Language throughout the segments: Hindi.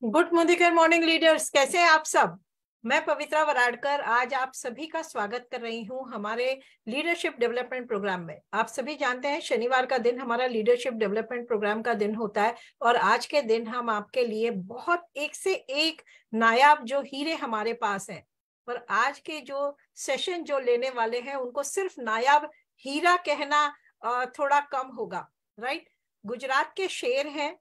गुड मॉर्निंग लीडर्स, कैसे हैं आप सब। मैं पवित्रा वराडकर आज आप सभी का स्वागत कर रही हूं हमारे लीडरशिप डेवलपमेंट प्रोग्राम में। आप सभी जानते हैं शनिवार का दिन हमारा लीडरशिप डेवलपमेंट प्रोग्राम का दिन होता है और आज के दिन हम आपके लिए बहुत एक से एक नायाब जो हीरे हमारे पास हैं। पर आज के जो सेशन जो लेने वाले हैं उनको सिर्फ नायाब हीरा कहना थोड़ा कम होगा, राइट। गुजरात के शेर हैं,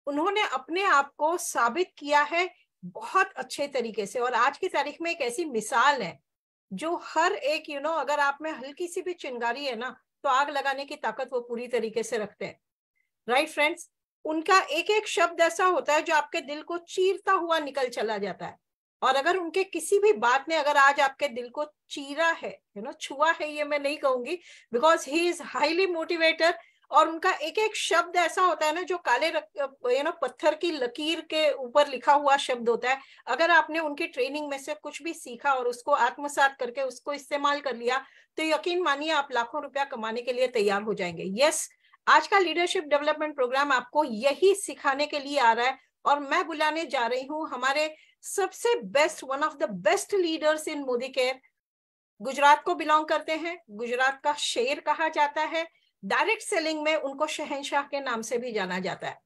उन्होंने अपने आप को साबित किया है बहुत अच्छे तरीके से और आज की तारीख में एक ऐसी मिसाल है जो हर एक अगर आप में हल्की सी भी चिंगारी है ना तो आग लगाने की ताकत वो पूरी तरीके से रखते हैं, राइट फ्रेंड्स। उनका एक एक शब्द ऐसा होता है जो आपके दिल को चीरता हुआ निकल चला जाता है और अगर उनके किसी भी बात ने अगर आज आपके दिल को चीरा है, छुआ है, ये मैं नहीं कहूंगी, because he is highly motivator और उनका एक एक शब्द ऐसा होता है ना जो काले पत्थर की लकीर के ऊपर लिखा हुआ शब्द होता है। अगर आपने उनकी ट्रेनिंग में से कुछ भी सीखा और उसको आत्मसात करके उसको इस्तेमाल कर लिया तो यकीन मानिए आप लाखों रुपया कमाने के लिए तैयार हो जाएंगे। यस, आज का लीडरशिप डेवलपमेंट प्रोग्राम आपको यही सिखाने के लिए आ रहा है और मैं बुलाने जा रही हूँ हमारे सबसे best, one of the best leaders in Modi care. Gujarat को बिलोंग करते हैं, गुजरात का शेर कहा जाता है, डायरेक्ट सेलिंग में उनको शहंशाह के नाम से भी जाना जाता है।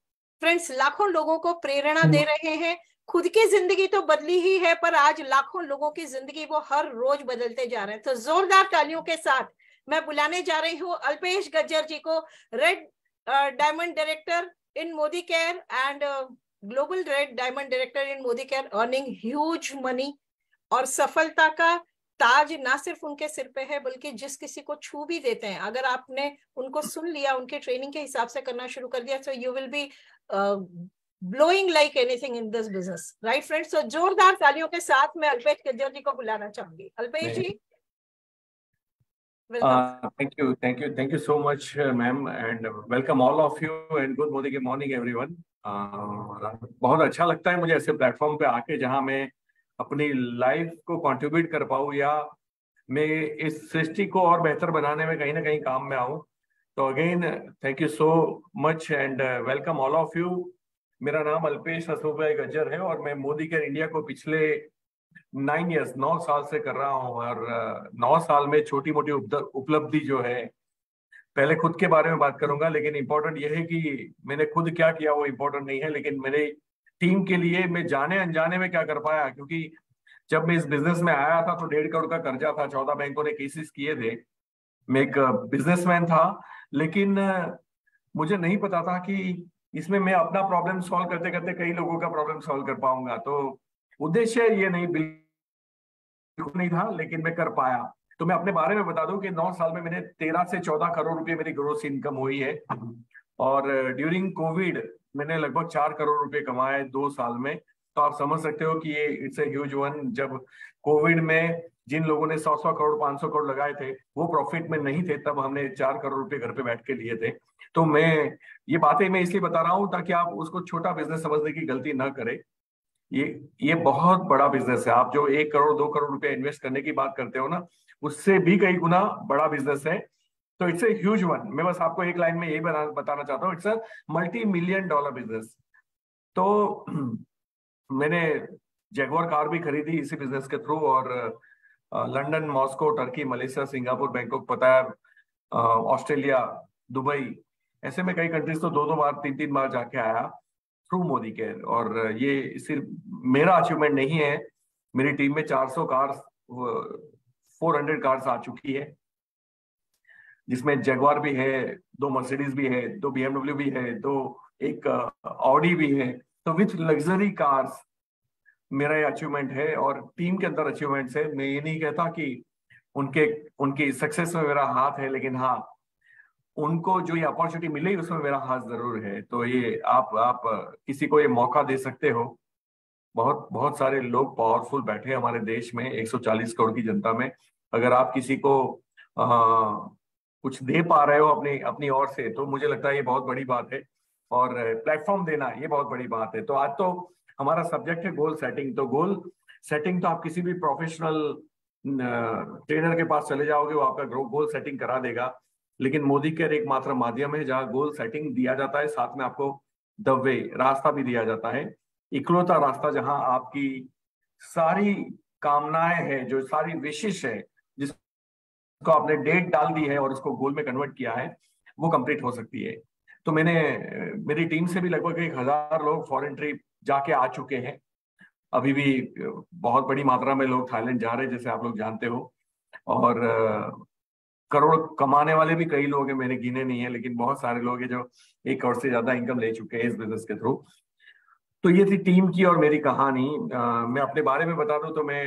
फ्रेंड्स, लाखों लोगों को प्रेरणा दे रहे हैं, खुद की जिंदगी तो बदली ही है पर आज लाखों लोगों की जिंदगी वो हर रोज बदलते जा रहे हैं। तो जोरदार तालियों के साथ मैं बुलाने जा रही हूँ अल्पेश गज्जर जी को, red diamond director in Modi care and global red diamond director in Modi care, earning huge money और सफलता का ताज ना सिर्फ उनके सिर पे है बल्कि जिस किसी को छू भी देते हैं, अगर आपने उनको सुन लिया, उनके ट्रेनिंग के हिसाब से करना शुरू कर दिया, so you will be blowing like anything in this business, right friends. तो जोरदार तालियों के साथ मैं अल्पेश गज्जर जी को बुलाना चाहूंगी। अल्पेश जी, thank you so much, ma'am, and welcome all of you and good morning everyone. बहुत अच्छा लगता है मुझे ऐसे प्लेटफॉर्म पे आके जहां मैं अपनी लाइफ को कंट्रीब्यूट कर पाऊँ या मैं इस सृष्टि को और बेहतर बनाने में कहीं ना कहीं काम में आऊँ। तो again thank you so much and welcome all of you. मेरा नाम अल्पेश हसमुख गज्जर है और मैं मोदी केयर इंडिया को पिछले 9 साल से कर रहा हूँ और 9 साल में छोटी मोटी उपलब्धि जो है, पहले खुद के बारे में बात करूंगा, लेकिन इम्पोर्टेंट यह है कि मैंने खुद क्या किया वो इम्पोर्टेंट नहीं है, लेकिन मेरे टीम के लिए मैं जाने अनजाने में क्या कर पाया। क्योंकि जब मैं इस बिजनेस में आया था तो 1.5 करोड़ का कर्जा था, 14 बैंकों ने केसेस किए थे। मैं एक बिजनेसमैन था, लेकिन मुझे नहीं पता था कि इसमें मैं अपना प्रॉब्लम सॉल्व करते करते कई लोगों का प्रॉब्लम सॉल्व कर पाऊंगा। तो उद्देश्य ये नहीं था, लेकिन मैं कर पाया। तो मैं अपने बारे में बता दूं कि 9 साल में मैंने 13 से 14 करोड़ रुपए मेरी ग्रोस इनकम हुई है और ड्यूरिंग कोविड मैंने लगभग 4 करोड़ रुपए कमाए 2 साल में। तो आप समझ सकते हो कि ये इट्स ए ह्यूज वन। जब कोविड में जिन लोगों ने 100 करोड़ 500 करोड़ लगाए थे वो प्रॉफिट में नहीं थे, तब हमने 4 करोड़ रुपए घर पे बैठ के लिए थे। तो ये बातें मैं इसलिए बता रहा हूँ ताकि आप उसको छोटा बिजनेस समझने की गलती ना करें। ये बहुत बड़ा बिजनेस है। आप जो 1 करोड़ 2 करोड़ रुपए इन्वेस्ट करने की बात करते हो ना, उससे भी कई गुना बड़ा बिजनेस है। तो इट्स ए ह्यूज वन। मैं बस आपको एक लाइन में यही बताना चाहता हूँ, इट्स अ $multi-million बिजनेस। तो मैंने जैगुआर कार भी खरीदी इसी बिजनेस के थ्रू और London, Moscow, Turkey, Malaysia, Singapore, Bangkok, पता ऑस्ट्रेलिया, दुबई, ऐसे में कई कंट्रीज तो 2 बार 3 बार जाके आया थ्रू मोदी केयर। और ये सिर्फ मेरा अचीवमेंट नहीं है, मेरी टीम में 400 कार्स 400 कार्स आ चुकी है, जिसमें जगुआर भी है, 2 मर्सिडीज भी है, 2 BMW भी है, एक ऑडी भी है। तो विथ लग्जरी कार्स मेरा ये अचीवमेंट है और टीम के अंदर अचीवमेंट्स है। मैं ये नहीं कहता कि उनकी सक्सेस में मेरा हाथ है, लेकिन हाँ, उनको जो ये अपॉर्चुनिटी मिली उसमें मेरा हाथ जरूर है। तो ये आप किसी को ये मौका दे सकते हो। बहुत बहुत सारे लोग पावरफुल बैठे हैं हमारे देश में, 140 करोड़ की जनता में। अगर आप किसी को कुछ दे पा रहे हो अपनी अपनी ओर से, तो मुझे लगता है ये बहुत बड़ी बात है और प्लेटफॉर्म देना ये बहुत बड़ी बात है। तो आज तो हमारा सब्जेक्ट है गोल सेटिंग। तो गोल सेटिंग तो आप किसी भी प्रोफेशनल ट्रेनर के पास चले जाओगे, वो आपका गोल सेटिंग करा देगा, लेकिन मोदी केयर एकमात्र माध्यम है जहां गोल सेटिंग दिया जाता है, साथ में आपको द वे, रास्ता भी दिया जाता है। इकलौता रास्ता जहां आपकी सारी कामनाएं हैं, जो सारी विशेष है, जिसको आपने डेट डाल दी है और उसको गोल में कन्वर्ट किया है, वो कंप्लीट हो सकती है। तो मैंने मेरी टीम से भी लगभग 1,000 लोग फॉरेन ट्रिप जाके आ चुके हैं। अभी भी बहुत बड़ी मात्रा में लोग थाईलैंड जा रहे हैं, जैसे आप लोग जानते हो। और करोड़ कमाने वाले भी कई लोग हैं, मैंने गिने नहीं है, लेकिन बहुत सारे लोग हैं जो 1 करोड़ से ज्यादा इनकम ले चुके हैं इस बिजनेस के थ्रू। तो ये थी टीम की और मेरी कहानी। मैं अपने बारे में बता दूं तो मैं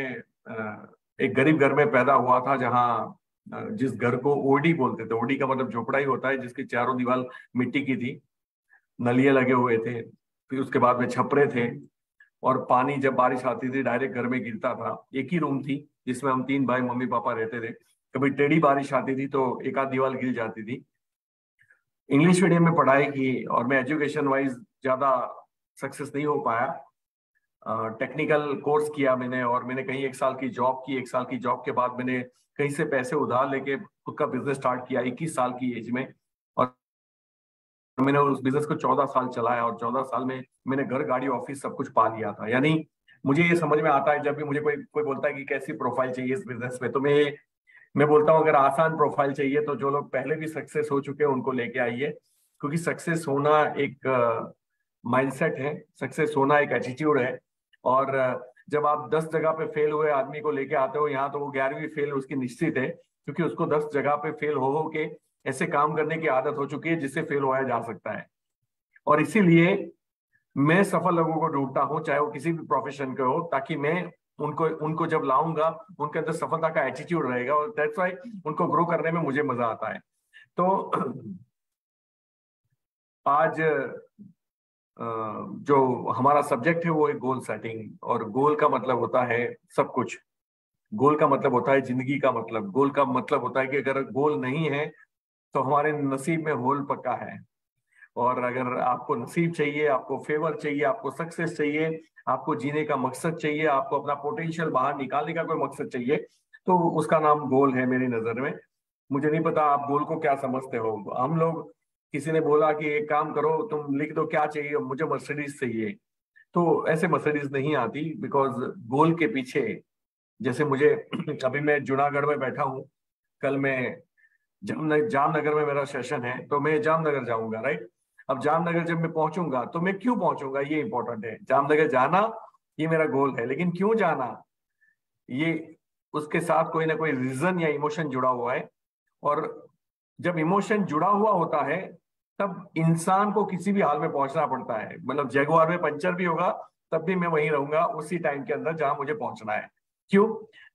एक गरीब घर में पैदा हुआ था, जहाँ जिस घर को ओडी बोलते थे। ओडी का मतलब झोपड़ा ही होता है, जिसकी चारों दीवार मिट्टी की थी, नलिये लगे हुए थे, फिर उसके बाद में छपरे थे, और पानी जब बारिश आती थी डायरेक्ट घर में गिरता था। एक ही रूम थी जिसमें हम 3 भाई मम्मी पापा रहते थे। कभी टेढ़ी बारिश आती थी तो एक आध दीवार गिर जाती थी। इंग्लिश मीडियम में पढ़ाई की और मैं एजुकेशन वाइज ज्यादा सक्सेस नहीं हो पाया। टेक्निकल कोर्स किया मैंने, और मैंने कहीं 1 साल की जॉब की। 1 साल की जॉब के बाद मैंने कहीं से पैसे उधार लेके खुद का बिजनेस स्टार्ट किया 21 साल की एज में। और मैंने उस बिजनेस को 14 साल चलाया, और 14 साल में मैंने घर, गाड़ी, ऑफिस सब कुछ पा लिया था। यानी मुझे ये समझ में आता है, जब भी मुझे कोई कोई बोलता है कि कैसी प्रोफाइल चाहिए इस बिजनेस में, तो मैं बोलता हूँ अगर आसान प्रोफाइल चाहिए तो जो लोग पहले भी सक्सेस हो चुके हैं उनको लेके आइए। क्योंकि सक्सेस होना एक माइंडसेट है, सक्सेस होना एक एटीट्यूड है। और जब आप 10 जगह पे फेल हुए आदमी को लेके आते हो यहाँ, तो वो 11वीं फेल उसकी निश्चित है, क्योंकि उसको 10 जगह पे फेल हो के ऐसे काम करने की आदत हो चुकी है जिससे फेल होया जा सकता है। और इसीलिए मैं सफल लोगों को ढूंढता हूँ, चाहे वो किसी भी प्रोफेशन के हो, ताकि मैं उनको उनको जब लाऊंगा उनके अंदर सफलता का एटीट्यूड रहेगा, और दैट्स व्हाई उनको ग्रो करने में मुझे मजा आता है। तो आज जो हमारा सब्जेक्ट है वो एक गोल सेटिंग। और गोल का मतलब होता है सब कुछ। गोल का मतलब होता है जिंदगी का मतलब। गोल का मतलब होता है कि अगर गोल नहीं है तो हमारे नसीब में होल पक्का है। और अगर आपको नसीब चाहिए, आपको फेवर चाहिए, आपको सक्सेस चाहिए, आपको जीने का मकसद चाहिए, आपको अपना पोटेंशियल बाहर निकालने का कोई मकसद चाहिए, तो उसका नाम गोल है मेरी नजर में। मुझे नहीं पता आप गोल को क्या समझते हो। हम लोग, किसी ने बोला कि एक काम करो, तुम लिख दो क्या चाहिए, मुझे मर्सिडीज चाहिए, तो ऐसे मर्सिडीज नहीं आती। बिकॉज गोल के पीछे, जैसे मुझे अभी मैं जूनागढ़ में बैठा हूँ, कल मैं जामनगर में मेरा सेशन है, तो मैं जामनगर जाऊंगा, राइट। अब जामनगर जब मैं पहुंचूंगा तो मैं क्यों पहुंचूंगा, ये इंपॉर्टेंट है। जामनगर जाना ये मेरा गोल है, लेकिन क्यों जाना, ये उसके साथ कोई ना कोई रीजन या इमोशन जुड़ा हुआ है। और जब इमोशन जुड़ा हुआ होता है तब इंसान को किसी भी हाल में पहुंचना पड़ता है। मतलब जगुआर में पंचर भी होगा तब भी मैं वहीं रहूंगा उसी टाइम के अंदर जहां मुझे पहुंचना है। क्यों?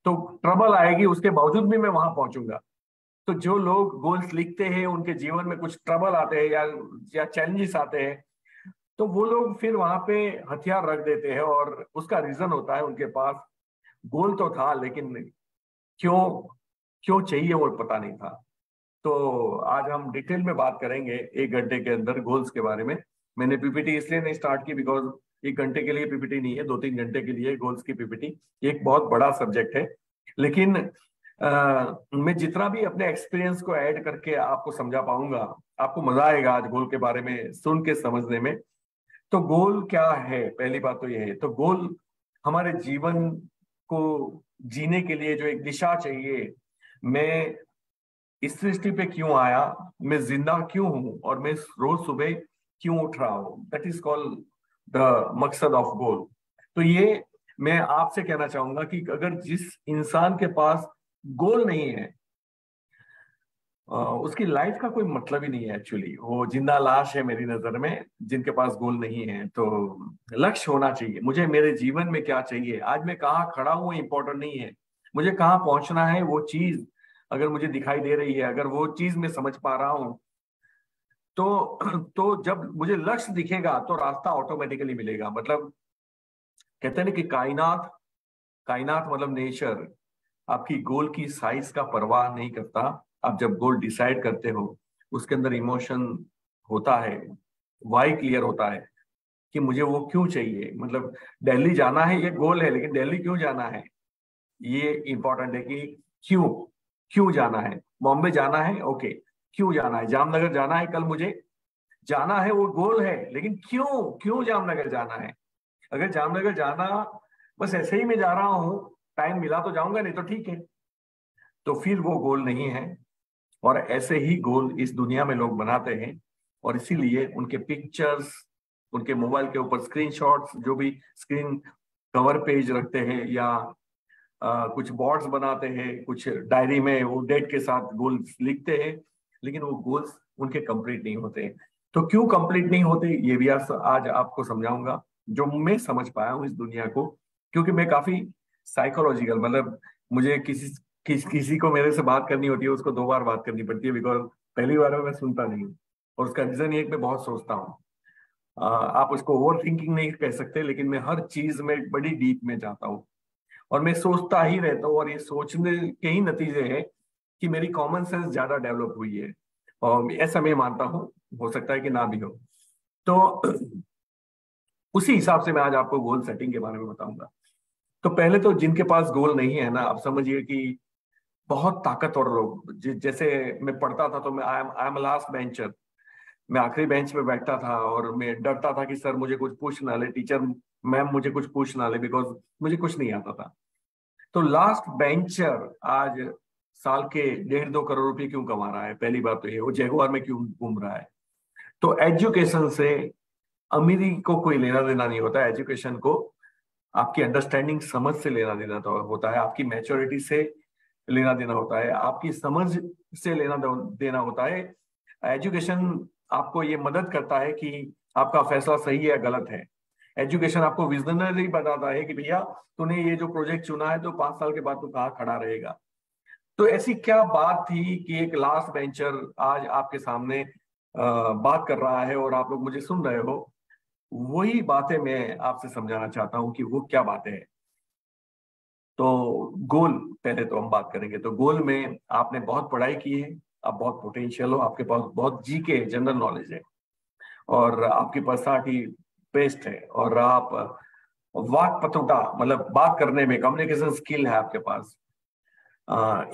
तो ट्रबल आएगी, उसके बावजूद भी मैं वहां पहुंचूंगा। तो जो लोग गोल्स लिखते हैं उनके जीवन में कुछ ट्रबल आते हैं या चैलेंजेस आते हैं, तो वो लोग फिर वहां पे हथियार रख देते हैं, और उसका रीजन होता है उनके पास गोल तो था लेकिन क्यों क्यों चाहिए वो पता नहीं था। तो आज हम डिटेल में बात करेंगे 1 घंटे के अंदर गोल्स के बारे में। मैंने पीपीटी इसलिए नहीं स्टार्ट की बिकॉज 1 घंटे के लिए पीपीटी नहीं है, 2-3 घंटे के लिए गोल्स की पीपीटी। एक बहुत बड़ा सब्जेक्ट है, लेकिन मैं जितना भी अपने एक्सपीरियंस को ऐड करके आपको समझा पाऊंगा, आपको मजा आएगा आज गोल के बारे में सुन के समझने में। तो गोल क्या है, पहली बात तो यह है। तो गोल हमारे जीवन को जीने के लिए जो एक दिशा चाहिए। मैं इस सृष्टि पे क्यों आया, मैं जिंदा क्यों हूं, और मैं रोज सुबह क्यों उठ रहा हूं, दैट इज कॉल्ड द मकसद ऑफ गोल। तो ये मैं आपसे कहना चाहूंगा कि अगर जिस इंसान के पास गोल नहीं है, उसकी लाइफ का कोई मतलब ही नहीं है। एक्चुअली वो जिंदा लाश है मेरी नजर में, जिनके पास गोल नहीं है। तो लक्ष्य होना चाहिए। मुझे मेरे जीवन में क्या चाहिए, आज मैं कहाँ खड़ा हूँ इंपॉर्टेंट नहीं है, मुझे कहाँ पहुंचना है वो चीज अगर मुझे दिखाई दे रही है, अगर वो चीज मैं समझ पा रहा हूँ, तो जब मुझे लक्ष्य दिखेगा तो रास्ता ऑटोमेटिकली मिलेगा। मतलब कहते हैं ना कि कायनात कायनात मतलब नेचर आपकी गोल की साइज का परवाह नहीं करता। आप जब गोल डिसाइड करते हो उसके अंदर इमोशन होता है, वाई क्लियर होता है कि मुझे वो क्यों चाहिए। मतलब दिल्ली जाना है ये गोल है, लेकिन दिल्ली क्यों जाना है ये इंपॉर्टेंट है। कि क्यों क्यों जाना है। बॉम्बे जाना है, ओके, क्यों जाना है। जामनगर जाना है कल मुझे, जाना है वो गोल है, लेकिन क्यों क्यों जामनगर जाना है। अगर जामनगर जाना बस ऐसे ही मैं जा रहा हूँ, टाइम मिला तो जाऊंगा, नहीं तो ठीक है, तो फिर वो गोल नहीं है। और ऐसे ही गोल इस दुनिया में लोग बनाते हैं, और इसीलिए उनके पिक्चर्स, उनके मोबाइल के ऊपर स्क्रीनशॉट्स, जो भी स्क्रीन कवर पेज रखते हैं, या कुछ बोर्ड्स बनाते हैं, कुछ डायरी में वो डेट के साथ गोल्स लिखते हैं, लेकिन वो गोल्स उनके कंप्लीट नहीं होते। तो क्यों कंप्लीट नहीं होते, ये भी आज आपको समझाऊंगा, जो मैं समझ पाया हूँ इस दुनिया को। क्योंकि मैं काफी साइकोलॉजिकल, मतलब मुझे किसी को मेरे से बात करनी होती है, उसको 2 बार बात करनी पड़ती है, बिकॉज पहली बार में मैं सुनता नहीं हूँ। और उसका रीजन ये है कि मैं बहुत सोचता हूँ। आप उसको ओवर थिंकिंग नहीं कह सकते, लेकिन मैं हर चीज में बड़ी डीप में जाता हूँ, और मैं सोचता ही रहता हूँ। और ये सोचने के ही नतीजे हैं कि मेरी कॉमन सेंस ज्यादा डेवलप हुई है, और ऐसा मैं मानता हूँ। हो सकता है कि ना भी हो। तो उसी हिसाब से मैं आज आपको गोल सेटिंग के बारे में बताऊंगा। तो पहले तो जिनके पास गोल नहीं है ना, आप समझिए कि बहुत ताकतवर लोग, जैसे मैं पढ़ता था तो मैं आई एम लास्ट बेंचर, मैं आखिरी बेंच पे बैठता था, और मैं डरता था कि सर मुझे कुछ पूछ ना ले, टीचर मैम मुझे कुछ पूछ ना ले, बिकॉज मुझे कुछ नहीं आता था। तो लास्ट बेंचर आज साल के 1.5-2 करोड़ रुपए क्यों कमा रहा है? पहली बात तो ये, वो जगुआर में क्यों घूम रहा है? तो एजुकेशन से अमीरी को कोई लेना देना नहीं होता है। एजुकेशन को आपकी अंडरस्टैंडिंग, समझ से लेना देना तो होता है, आपकी मैच्योरिटी से लेना देना होता है, आपकी समझ से लेना देना होता है। एजुकेशन आपको ये मदद करता है कि आपका फैसला सही है या गलत है। एजुकेशन आपको विजनरी बताता है कि भैया तूने ये जो प्रोजेक्ट चुना है, तो 5 साल के बाद तू कहाँ खड़ा रहेगा। तो ऐसी क्या बात थी कि एक लास्ट बेंचर आज आपके सामने बात कर रहा है, और आप लोग मुझे सुन रहे हो? वही बातें मैं आपसे समझाना चाहता हूँ कि वो क्या बातें हैं। तो गोल, पहले तो हम बात करेंगे। तो गोल में आपने बहुत पढ़ाई की है, आप बहुत पोटेंशियल हो, आपके पास बहुत जीके जनरल नॉलेज है, और आपकी पर्सनालिटी बेस्ट है, और आप वाक पतुटा, मतलब बात करने में कम्युनिकेशन स्किल है आपके पास,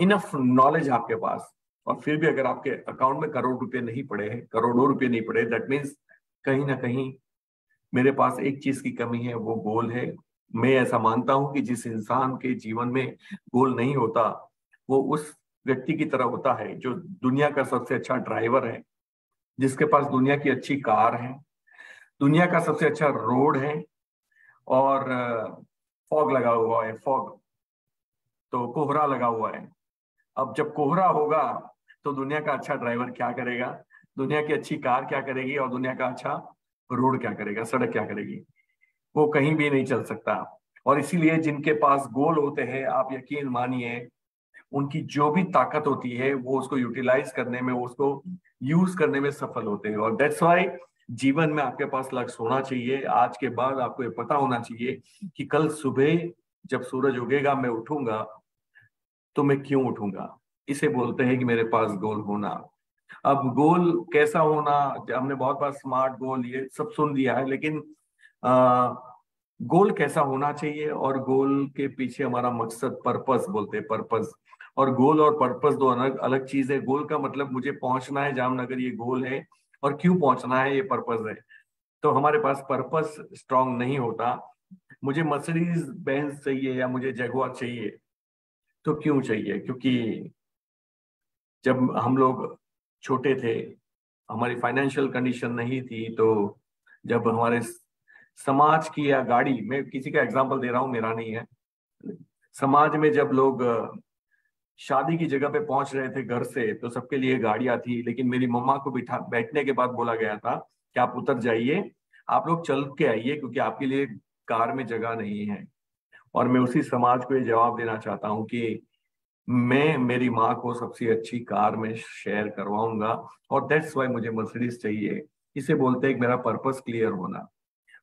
इनफ नॉलेज आपके पास। और फिर भी अगर आपके अकाउंट में करोड़ रुपए नहीं पड़े हैं, करोड़ों रुपए नहीं पड़े, दैट मीन्स कहीं ना कहीं मेरे पास एक चीज की कमी है, वो गोल है। मैं ऐसा मानता हूं कि जिस इंसान के जीवन में गोल नहीं होता, वो उस व्यक्ति की तरह होता है जो दुनिया का सबसे अच्छा ड्राइवर है, जिसके पास दुनिया की अच्छी कार है, दुनिया का सबसे अच्छा रोड है, और फॉग लगा हुआ है, फॉग, तो कोहरा लगा हुआ है। अब जब कोहरा होगा तो दुनिया का अच्छा ड्राइवर क्या करेगा, दुनिया की अच्छी कार क्या करेगी, और दुनिया का अच्छा रोड क्या करेगा, सड़क क्या करेगी? वो कहीं भी नहीं चल सकता। और इसीलिए जिनके पास गोल होते हैं, आप यकीन मानिए, उनकी जो भी ताकत होती है वो उसको यूटिलाइज करने में, वो उसको यूज करने में सफल होते हैं। और दैट्स वाई जीवन में आपके पास लक्ष्य होना चाहिए। आज के बाद आपको ये पता होना चाहिए कि कल सुबह जब सूरज उगेगा, मैं उठूंगा, तो मैं क्यों उठूंगा। इसे बोलते हैं कि मेरे पास गोल होना। अब गोल कैसा होना, हमने बहुत बार स्मार्ट गोल ये सब सुन लिया है, लेकिन आ, गोल कैसा होना चाहिए, और गोल के पीछे हमारा मकसद, पर्पस बोलते हैं, पर्पस। और गोल और पर्पस दो अलग अलग चीज है। गोल का मतलब मुझे पहुंचना है जामनगर, ये गोल है, और क्यों पहुंचना है ये पर्पस है। तो हमारे पास पर्पस स्ट्रांग नहीं होता। मुझे मर्सिडीज बेंज चाहिए या मुझे जगुआर चाहिए, तो क्यों चाहिए? क्योंकि जब हम लोग छोटे थे, हमारी फाइनेंशियल कंडीशन नहीं थी, तो जब हमारे समाज की या गाड़ी, मैं किसी का एग्जांपल दे रहा हूं, मेरा नहीं है, समाज में जब लोग शादी की जगह पे पहुंच रहे थे घर से, तो सबके लिए गाड़ियां थी, लेकिन मेरी मम्मा को बिठा बैठने के बाद बोला गया था कि आप उतर जाइए, आप लोग चल के आइए, क्योंकि आपके लिए कार में जगह नहीं है। और मैं उसी समाज को ये जवाब देना चाहता हूँ कि मैं मेरी माँ को सबसे अच्छी कार में शेयर करवाऊंगा, और दैट्स वाई मुझे मर्सिडीज चाहिए। इसे बोलते हैं कि मेरा पर्पस क्लियर होना,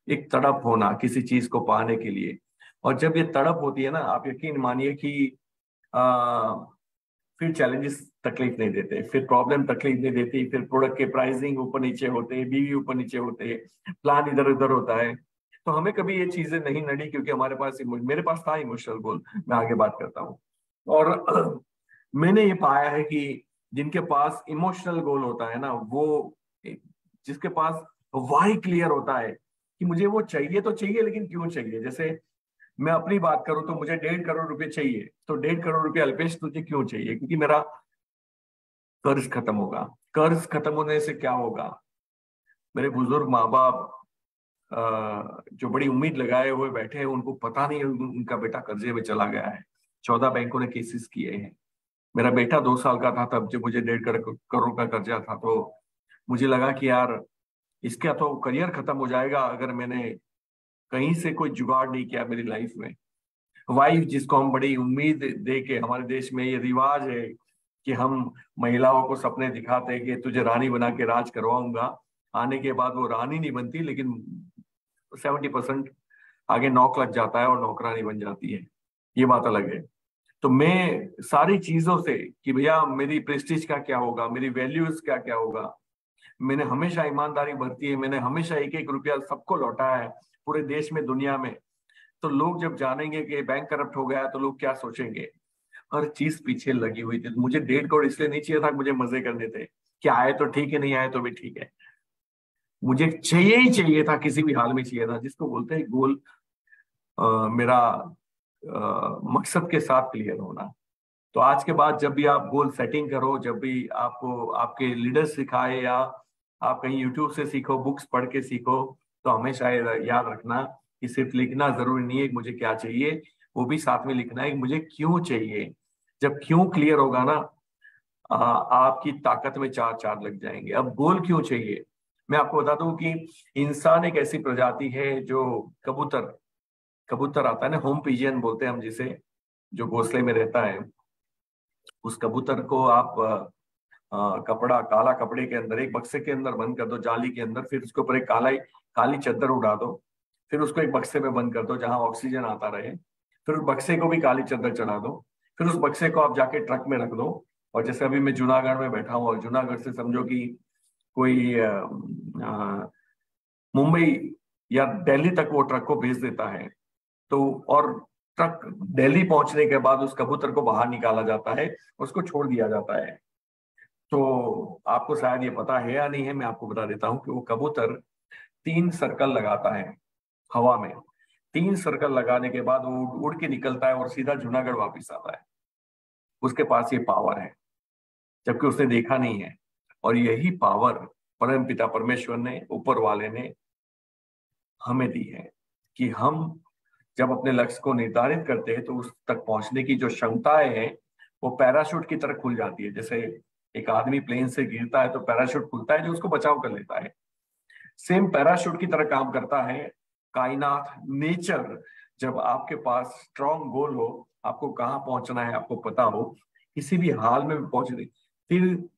एक तड़प होना किसी चीज को पाने के लिए। और जब ये तड़प होती है ना, आप यकीन मानिए कि आ, फिर चैलेंजेस तकलीफ नहीं देते, फिर प्रॉब्लम तकलीफ नहीं देती, फिर प्रोडक्ट के प्राइसिंग ऊपर नीचे होते हैं, बीवी ऊपर नीचे होते हैं, प्लान इधर उधर होता है। तो हमें कभी ये चीजें नहीं नड़ी, क्योंकि हमारे पास, मेरे पास था इमोशनल गोल। मैं आगे बात करता हूँ। और मैंने ये पाया है कि जिनके पास इमोशनल गोल होता है ना, वो, जिसके पास वाई क्लियर होता है, कि मुझे वो चाहिए तो चाहिए, लेकिन क्यों चाहिए। जैसे मैं अपनी बात करूं तो मुझे 1.5 करोड़ रुपए चाहिए, तो 1.5 करोड़ रुपए अल्पेश तुझे क्यों चाहिए? क्योंकि मेरा कर्ज खत्म होगा। कर्ज खत्म होने से क्या होगा, मेरे बुजुर्ग माँ बाप जो बड़ी उम्मीद लगाए हुए बैठे हैं, उनको पता नहीं उनका बेटा कर्जे में चला गया है। 14 बैंकों ने केसेस किए हैं। मेरा बेटा 2 साल का था तब जब मुझे 1.5 करोड़ का कर्जा था, तो मुझे लगा कि यार इसका तो करियर खत्म हो जाएगा अगर मैंने कहीं से कोई जुगाड़ नहीं किया मेरी लाइफ में। वाइफ जिसको हम बड़ी उम्मीद दे के, हमारे देश में ये रिवाज है कि हम महिलाओं को सपने दिखाते हैं कि तुझे रानी बना के राज करवाऊंगा, आने के बाद वो रानी नहीं बनती, लेकिन 70% आगे नौक लग जाता है और नौकरानी बन जाती है। ये बात अलग है। तो मैं सारी चीजों से कि भैया मेरी प्रेस्टीज का क्या होगा, मेरी वैल्यूज क्या क्या होगा, मैंने हमेशा ईमानदारी बरती है, मैंने हमेशा एक एक रुपया सबको लौटाया है पूरे देश में, दुनिया में। तो लोग जब जानेंगे कि बैंक करप्ट हो गया तो लोग क्या सोचेंगे। हर चीज पीछे लगी हुई थी। मुझे 1.5 करोड़ इसलिए नहीं चाहिए था, मुझे मजे करने थे कि आए तो ठीक है, नहीं आए तो भी ठीक है। मुझे चाहिए ही चाहिए था, किसी भी हाल में चाहिए था, जिसको बोलते हैं गोल। मेरा मकसद के साथ क्लियर होना। तो आज के बाद जब भी आप गोल सेटिंग करो, जब भी आपको आपके लीडर सिखाए या आप कहीं यूट्यूब से सीखो, बुक्स पढ़ के सीखो, तो हमेशा याद रखना कि सिर्फ लिखना जरूरी नहीं है कि मुझे क्या चाहिए, वो भी साथ में लिखना है कि मुझे क्यों चाहिए। जब क्यों क्लियर होगा ना, आपकी ताकत में चार चार लग जाएंगे। अब गोल क्यों चाहिए, मैं आपको बता दूं कि इंसान एक ऐसी प्रजाति है जो कबूतर कबूतर आता है ना, होम पिजियन बोलते हैं हम जिसे, जो घोंसले में रहता है, उस कबूतर को आप कपड़ा, काला कपड़े के अंदर एक बक्से के अंदर बंद कर दो, जाली के अंदर, फिर उसके ऊपर एक काली चादर उड़ा दो, फिर उसको एक बक्से में बंद कर दो जहां ऑक्सीजन आता रहे, फिर उस बक्से को भी काली चादर चढ़ा दो, फिर उस बक्से को आप जाके ट्रक में रख दो। और जैसे अभी मैं जूनागढ़ में बैठा हूँ और जूनागढ़ से समझो कि कोई मुंबई या दिल्ली तक वो ट्रक को भेज देता है, तो और ट्रक दिल्ली पहुंचने के बाद उस कबूतर को बाहर निकाला जाता है, उसको छोड़ दिया जाता है। तो आपको शायद ये पता है या नहीं है, मैं आपको बता देता हूँ कि वो कबूतर 3 सर्कल लगाता है हवा में। 3 सर्कल लगाने के बाद वो उड़ के निकलता है और सीधा जूनागढ़ वापस आता है। उसके पास ये पावर है, जबकि उसने देखा नहीं है। और यही पावर परम पिता परमेश्वर ने, ऊपर वाले ने हमें दी है कि हम जब अपने लक्ष्य को निर्धारित करते हैं तो उस तक पहुंचने की जो क्षमताएं हैं वो पैराशूट की तरह खुल जाती है। जैसे एक आदमी प्लेन से गिरता है तो पैराशूट खुलता है जो उसको बचाव कर लेता है, सेम पैराशूट की तरह काम करता है कायनात, नेचर। जब आपके पास स्ट्रॉन्ग गोल हो, आपको कहाँ पहुंचना है आपको पता हो, किसी भी हाल में पहुंचने, फिर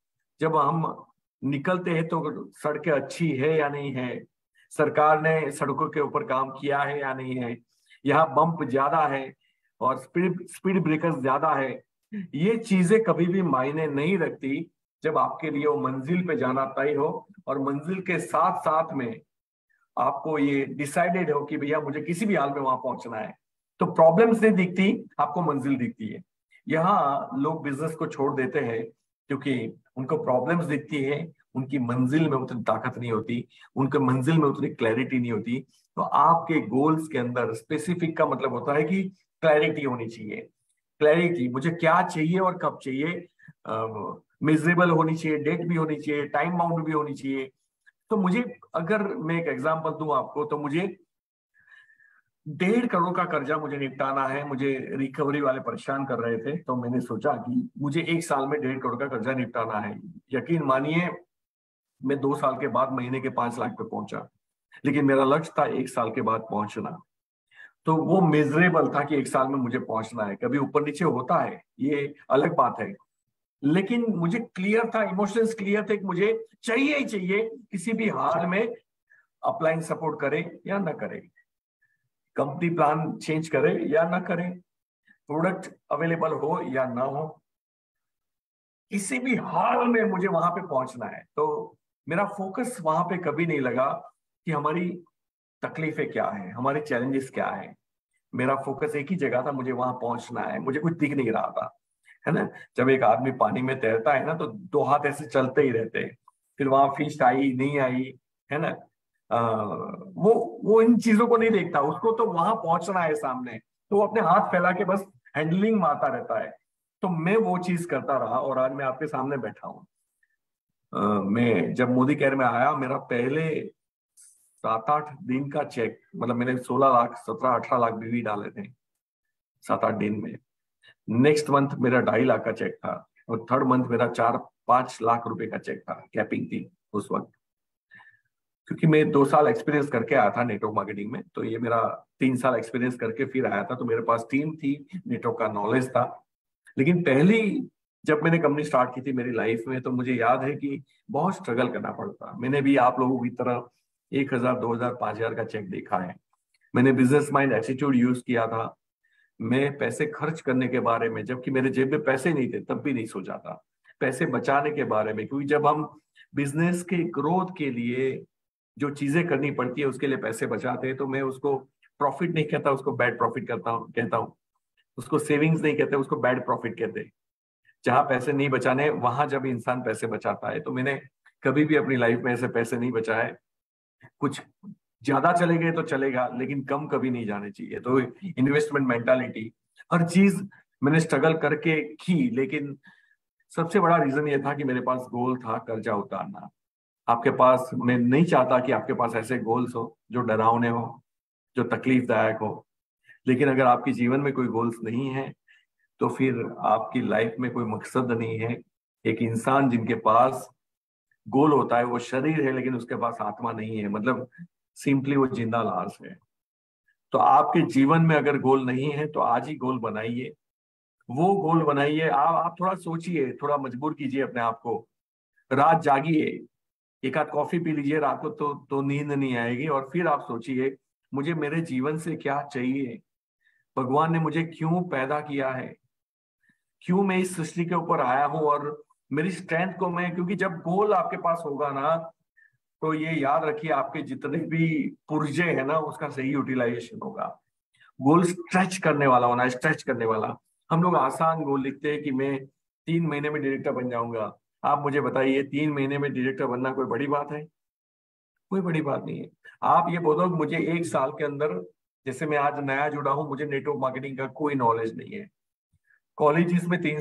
जब हम निकलते हैं तो सड़कें अच्छी है या नहीं है, सरकार ने सड़कों के ऊपर काम किया है या नहीं है, यहाँ बम्प ज्यादा है और स्पीड स्पीड ब्रेकर्स ज्यादा है, ये चीजें कभी भी मायने नहीं रखती जब आपके लिए वो मंजिल पे जाना तय हो और मंजिल के साथ साथ में आपको ये डिसाइडेड हो कि भैया मुझे किसी भी हाल में वहां पहुंचना है। तो प्रॉब्लम्स नहीं दिखती, आपको मंजिल दिखती है। यहाँ लोग बिजनेस को छोड़ देते हैं क्योंकि उनको प्रॉब्लम्स दिखती है, उनकी मंजिल में उतनी ताकत नहीं होती, उनके मंजिल में उतनी क्लैरिटी नहीं होती। तो आपके गोल्स के अंदर स्पेसिफिक का मतलब होता है कि क्लैरिटी होनी चाहिए। क्लैरिटी, मुझे क्या चाहिए और कब चाहिए, मेजरेबल होनी चाहिए, डेट भी होनी चाहिए, टाइम बाउंड भी होनी चाहिए। तो मुझे, अगर मैं एक एग्जांपल दूं आपको, तो मुझे 1.5 करोड़ का कर्जा मुझे निपटाना है। मुझे रिकवरी वाले परेशान कर रहे थे, तो मैंने सोचा कि मुझे 1 साल में 1.5 करोड़ का कर्जा निपटाना है। यकीन मानिए, मैं 2 साल के बाद महीने के 5 लाख पे पहुंचा, लेकिन मेरा लक्ष्य था 1 साल के बाद पहुंचना। तो वो मेजरेबल था कि 1 साल में मुझे पहुंचना है। कभी ऊपर नीचे होता है, ये अलग बात है, लेकिन मुझे क्लियर था, इमोशंस क्लियर थे कि मुझे चाहिए ही चाहिए, किसी भी हाल में। अपलाइन सपोर्ट करे या ना करे, कंपनी प्लान चेंज करे या ना करे, प्रोडक्ट अवेलेबल हो या ना हो, किसी भी हाल में मुझे वहां पे पहुंचना है। तो मेरा फोकस वहां पे कभी नहीं लगा कि हमारी तकलीफें क्या है, हमारे चैलेंजेस क्या है। मेरा फोकस एक ही जगह था, मुझे वहां पहुंचना है। मुझे कुछ दिख नहीं रहा था, है ना। जब एक आदमी पानी में तैरता है ना, तो 2 हाथ ऐसे चलते ही रहते हैं, फिर वहां फिश आई नहीं आई, है ना। वो इन चीजों को नहीं देखता, उसको तो वहां पहुंचना है सामने, तो वो अपने हाथ फैला के बस हैंडलिंग मारता रहता है। तो मैं वो चीज करता रहा और आज मैं आपके सामने बैठा हूँ। मैं जब मोदी केयर में आया, मेरा पहले 7-8 दिन का चेक, मतलब मैंने 16 लाख 17-18 लाख बीवी डाले थे 7-8 दिन में। नेक्स्ट मंथ मेरा 2.5 लाख का चेक था, और थर्ड मंथ मेरा 4-5 लाख रुपए का चेक था, कैपिंग थी उस वक्त। क्योंकि मैं 2 साल एक्सपीरियंस करके आया था नेटवर्क मार्केटिंग में, तो ये मेरा 3 साल एक्सपीरियंस करके फिर आया था, तो मेरे पास टीम थी, नेटवर्क का नॉलेज था। लेकिन पहली जब मैंने कंपनी स्टार्ट की थी मेरी लाइफ में, तो मुझे याद है कि बहुत स्ट्रगल करना पड़ता। मैंने भी आप लोगों की तरह 1,000, 2,000, 5,000 का चेक देखा है। मैंने बिजनेस माइंड एटीट्यूड यूज किया था। मैं पैसे खर्च करने के बारे में, जबकि मेरे जेब में पैसे नहीं थे, तब भी नहीं सोचा था। पैसे बचाने के बारे में, क्योंकि जब हम बिजनेस के ग्रोथ के लिए जो चीजें करनी पड़ती है उसके लिए पैसे बचाते हैं, तो मैं उसको प्रॉफिट नहीं कहता, उसको बैड प्रॉफिट कहता हूँ। उसको सेविंग्स नहीं कहते, उसको बैड प्रॉफिट कहते हैं। जहां पैसे नहीं बचाने, वहां जब इंसान पैसे बचाता है। तो मैंने कभी भी अपनी लाइफ में ऐसे पैसे नहीं बचाए। कुछ ज्यादा चले गए तो चलेगा, लेकिन कम कभी नहीं जाने चाहिए। तो इन्वेस्टमेंट मेंटालिटी, हर चीज मैंने स्ट्रगल करके की। लेकिन सबसे बड़ा रीजन ये था कि मेरे पास गोल था, कर्जा उतारना। आपके पास, मैं नहीं चाहता कि आपके पास ऐसे गोल्स हो जो डरावने हो, जो तकलीफदायक हो। लेकिन अगर आपके जीवन में कोई गोल्स नहीं है, तो फिर आपकी लाइफ में कोई मकसद नहीं है। एक इंसान जिनके पास गोल होता है, वो शरीर है लेकिन उसके पास आत्मा नहीं है, मतलब सिंपली वो जिंदा लाश है। तो आपके जीवन में अगर गोल नहीं है, तो आज ही गोल बनाइए। वो गोल बनाइए। आप थोड़ा सोचिए, थोड़ा मजबूर कीजिए अपने आप को। रात जागिए, एक आध कॉफी पी लीजिए रात को, तो नींद नहीं आएगी। और फिर आप सोचिए, मुझे मेरे जीवन से क्या चाहिए, भगवान ने मुझे क्यों पैदा किया है, क्यों मैं इस सृष्टि के ऊपर आया हूं, और मेरी स्ट्रेंथ को मैं, क्योंकि जब गोल आपके पास होगा ना, तो ये याद रखिए, आपके जितने भी पुर्जे है ना, उसका सही यूटिलाइजेशन होगा। गोल स्ट्रेच करने वाला होना, स्ट्रेच करने वाला। हम लोग आसान गोल लिखते हैं कि मैं 3 महीने में डायरेक्टर बन जाऊंगा। आप मुझे बताइए, 3 महीने में डायरेक्टर बनना कोई बड़ी बात है? कोई बड़ी बात नहीं है। आप ये बोलो कि मुझे 1 साल के अंदर, जैसे मैं आज नया जुड़ा हूं, मुझे नेटवर्क मार्केटिंग का कोई नॉलेज नहीं है। कॉलेज में 3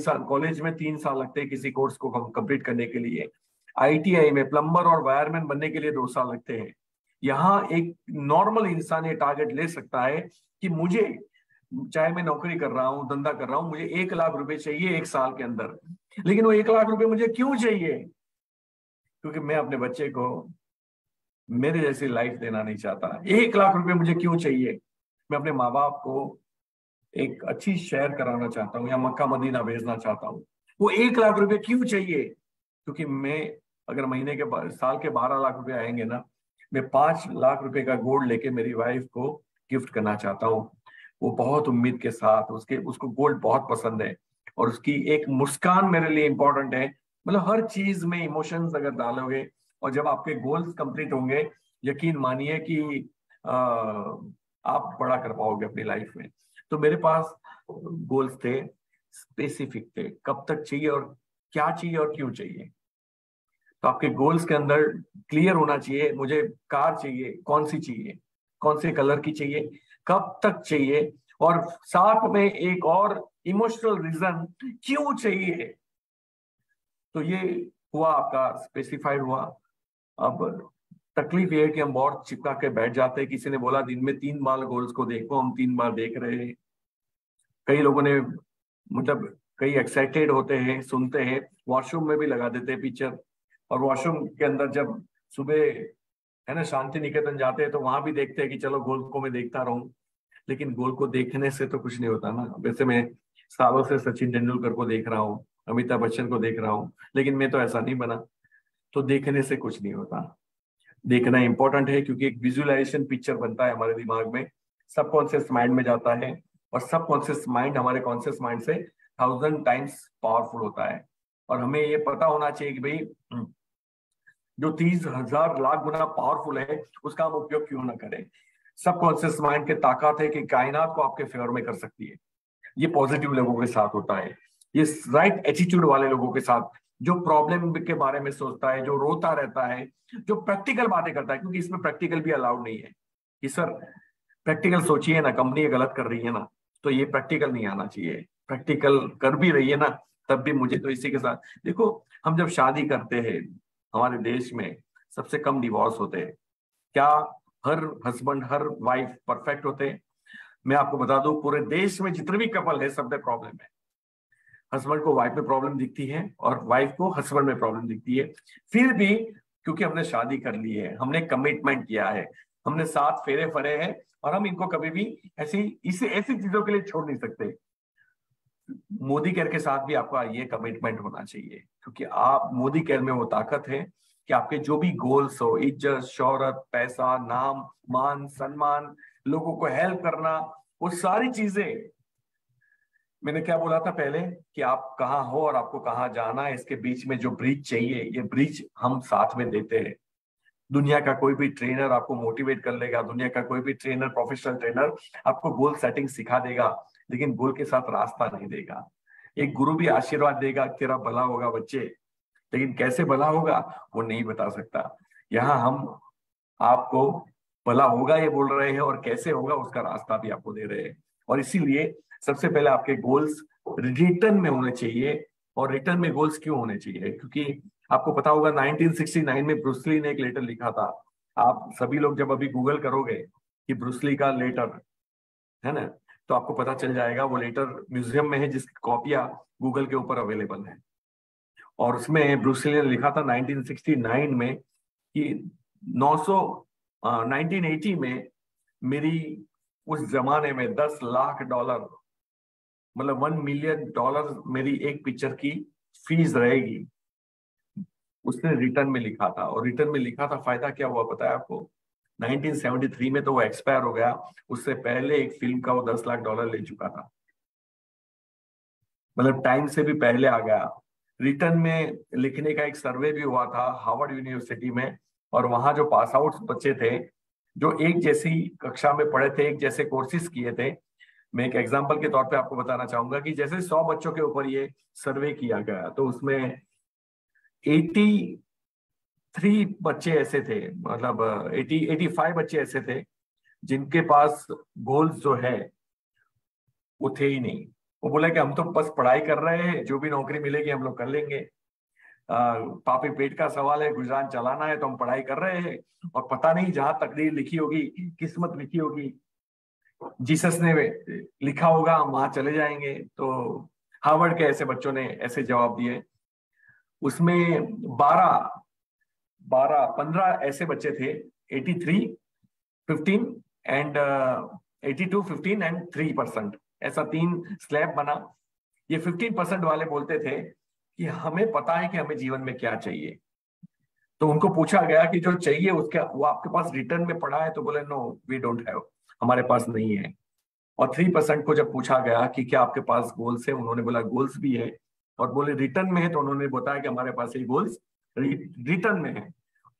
साल लगते हैं किसी कोर्स को कंप्लीट करने के लिए। आईटीआई में प्लम्बर और वायरमैन बनने के लिए 2 साल लगते हैं। यहाँ एक नॉर्मल इंसान ये टारगेट ले सकता है कि मुझे, चाहे मैं नौकरी कर रहा हूँ, धंधा कर रहा हूँ, मुझे 1 लाख रुपए चाहिए 1 साल के अंदर। लेकिन वो 1 लाख रुपए मुझे क्यों चाहिए? क्योंकि मैं अपने बच्चे को मेरे जैसी लाइफ देना नहीं चाहता। 1 लाख रुपए मुझे क्यों चाहिए? मैं अपने माँ बाप को एक अच्छी शहर कराना चाहता हूँ, या मक्का मदीना भेजना चाहता हूँ। वो 1 लाख रुपए क्यों चाहिए? क्योंकि मैं, अगर महीने के साल के 12 लाख रुपए आएंगे ना, मैं 5 लाख रुपए का गोल्ड लेके मेरी वाइफ को गिफ्ट करना चाहता हूँ। वो बहुत उम्मीद के साथ, उसको गोल्ड बहुत पसंद है, और उसकी एक मुस्कान मेरे लिए इंपॉर्टेंट है। मतलब हर चीज में इमोशंस अगर डालोगे, और जब आपके गोल्स कंप्लीट होंगे, यकीन मानिए कि आप बड़ा कर पाओगे अपनी लाइफ में। तो मेरे पास गोल्स थे, स्पेसिफिक थे, कब तक चाहिए और क्या चाहिए और क्यों चाहिए। तो आपके गोल्स के अंदर क्लियर होना चाहिए, मुझे कार चाहिए, कौन सी चाहिए, कौन से कलर की चाहिए, कब तक चाहिए, और साथ में एक और इमोशनल रीजन क्यों चाहिए। तो ये हुआ, आपका स्पेसिफाइड हुआ। अब तकलीफ ये है कि हम बहुत चिपका के बैठ जाते हैं। किसी ने बोला दिन में 3 बार गोल्स को देखो, हम 3 बार देख रहे हैं। कई लोगों ने, मतलब कई एक्साइटेड होते हैं, सुनते हैं, वॉशरूम में भी लगा देते हैं पिक्चर। और वॉशरूम के अंदर जब सुबह, है ना, शांति निकेतन जाते हैं, तो वहां भी देखते हैं कि चलो गोल को मैं देखता रहूं। लेकिन गोल को देखने से तो कुछ नहीं होता ना। वैसे मैं सालों से सचिन तेंदुलकर को देख रहा हूँ, अमिताभ बच्चन को देख रहा हूँ, लेकिन मैं तो ऐसा नहीं बना। तो देखने से कुछ नहीं होता। देखना इंपॉर्टेंट है, क्योंकि एक विजुअलाइजेशन पिक्चर बनता है हमारे दिमाग में, सबकॉन्शियस माइंड में जाता है, और सबकॉन्शियस माइंड हमारे कॉन्शियस माइंड से 1000 टाइम्स पावरफुल होता है। और हमें ये पता होना चाहिए कि भाई, जो 30,000 लाख गुना पावरफुल है, उसका हम उपयोग क्यों ना करें। सबकॉन्शियस माइंड की ताकत है कि कायनात को आपके फेवर में कर सकती है। ये पॉजिटिव लोगों के साथ होता है, ये राइट एटीट्यूड वाले लोगों के साथ जो प्रॉब्लम के बारे में सोचता है, जो रोता रहता है, जो प्रैक्टिकल बातें करता है, क्योंकि इसमें प्रैक्टिकल भी अलाउड नहीं है कि सर प्रैक्टिकल सोचिए ना, कंपनी गलत कर रही है ना, तो ये प्रैक्टिकल नहीं आना चाहिए। प्रैक्टिकल कर भी रही है ना, तब भी मुझे तो इसी के साथ देखो, हम जब शादी करते हैं हमारे देश में सबसे कम डिवोर्स होते हैं। क्या हर हस्बैंड हर वाइफ परफेक्ट होते हैं? मैं आपको बता दूं, पूरे देश में जितने भी कपल है सब में प्रॉब्लम है। हस्बैंड को वाइफ में प्रॉब्लम दिखती है और वाइफ को हस्बैंड में प्रॉब्लम दिखती है। फिर भी क्योंकि हमने शादी कर ली है, हमने कमिटमेंट किया है, हमने 7 फेरे फरे हैं, और हम इनको कभी भी ऐसी चीजों के लिए छोड़ नहीं सकते। मोदी केयर के साथ भी आपका ये कमिटमेंट होना चाहिए, क्योंकि आप मोदी केयर में वो ताकत है कि आपके जो भी गोल्स हो, इज्जत, शोहरत, पैसा, नाम, मान, सम्मान, लोगों को हेल्प करना, वो सारी चीजें, मैंने क्या बोला था पहले कि आप कहाँ हो और आपको कहाँ जाना है, इसके बीच में जो ब्रिज चाहिए, ये ब्रिज हम साथ में देते हैं। दुनिया का कोई भी ट्रेनर आपको मोटिवेट कर लेगा, दुनिया का कोई भी ट्रेनर, प्रोफेशनल ट्रेनर आपको गोल सेटिंग सिखा देगा, लेकिन गोल के साथ रास्ता नहीं देगा। एक गुरु भी आशीर्वाद देगा, तेरा भला होगा बच्चे, लेकिन कैसे भला होगा वो नहीं बता सकता। यहाँ हम आपको भला होगा ये बोल रहे हैं, और कैसे होगा उसका रास्ता भी आपको दे रहे हैं। और इसीलिए सबसे पहले आपके गोल्स रिटर्न में होने चाहिए। और रिटर्न में गोल्स क्यों होने चाहिए? क्योंकि आपको पता होगा 1969 में ब्रूसली ने एक लेटर लिखा था। आप सभी लोग जब अभी गूगल करोगे कि ब्रूसली का लेटर है ना, तो आपको पता चल जाएगा। वो लेटर म्यूजियम में है, जिसकी कॉपियां गूगल के ऊपर अवेलेबल है। और उसमें ब्रूसली ने लिखा था 1969 में कि 1980 में मेरी उस जमाने में $10 लाख, मतलब $1 मिलियन मेरी एक पिक्चर की फीस रहेगी। उसने रिटर्न में लिखा था, और रिटर्न में लिखा था, फायदा क्या हुआ पता है आपको? 1973 में तो वो एक्सपायर हो गया, उससे पहले एक फिल्म का वो $10 लाख ले चुका था, मतलब टाइम से भी पहले आ गया। रिटर्न में लिखने का एक सर्वे भी हुआ था हार्वर्ड यूनिवर्सिटी में, और वहां जो पास आउट बच्चे थे, जो एक जैसी कक्षा में पढ़े थे, एक जैसे कोर्सेज किए थे, मैं एक एग्जांपल के तौर पे आपको बताना चाहूंगा कि जैसे 100 बच्चों के ऊपर ये सर्वे किया गया, तो उसमें 83 बच्चे ऐसे थे, मतलब 85 बच्चे ऐसे थे जिनके पास गोल्स जो है वो थे ही नहीं। वो बोला कि हम तो बस पढ़ाई कर रहे हैं, जो भी नौकरी मिलेगी हम लोग कर लेंगे, पापी पेट का सवाल है, गुजरान चलाना है, तो हम पढ़ाई कर रहे हैं, और पता नहीं जहां तकदीर लिखी होगी, किस्मत लिखी होगी, जीसस ने लिखा होगा, हम वहां चले जाएंगे। तो हार्वर्ड के ऐसे बच्चों ने ऐसे जवाब दिए। उसमें 15 ऐसे बच्चे थे, 83, 15 एंड 82, 15 एंड 3%, ऐसा 3 स्लैब बना। ये 15% वाले बोलते थे कि हमें पता है कि हमें जीवन में क्या चाहिए। तो उनको पूछा गया कि जो चाहिए उसके वो आपके पास रिटर्न में पड़ा है? तो बोले नो, वी डोंट हैव, हमारे पास नहीं है। और 3% को जब पूछा गया कि क्या आपके पास गोल्स है, उन्होंने बोला गोल्स भी है, और बोले रिटर्न में है, तो उन्होंने बताया कि हमारे पास ये गोल्स रिटर्न में है।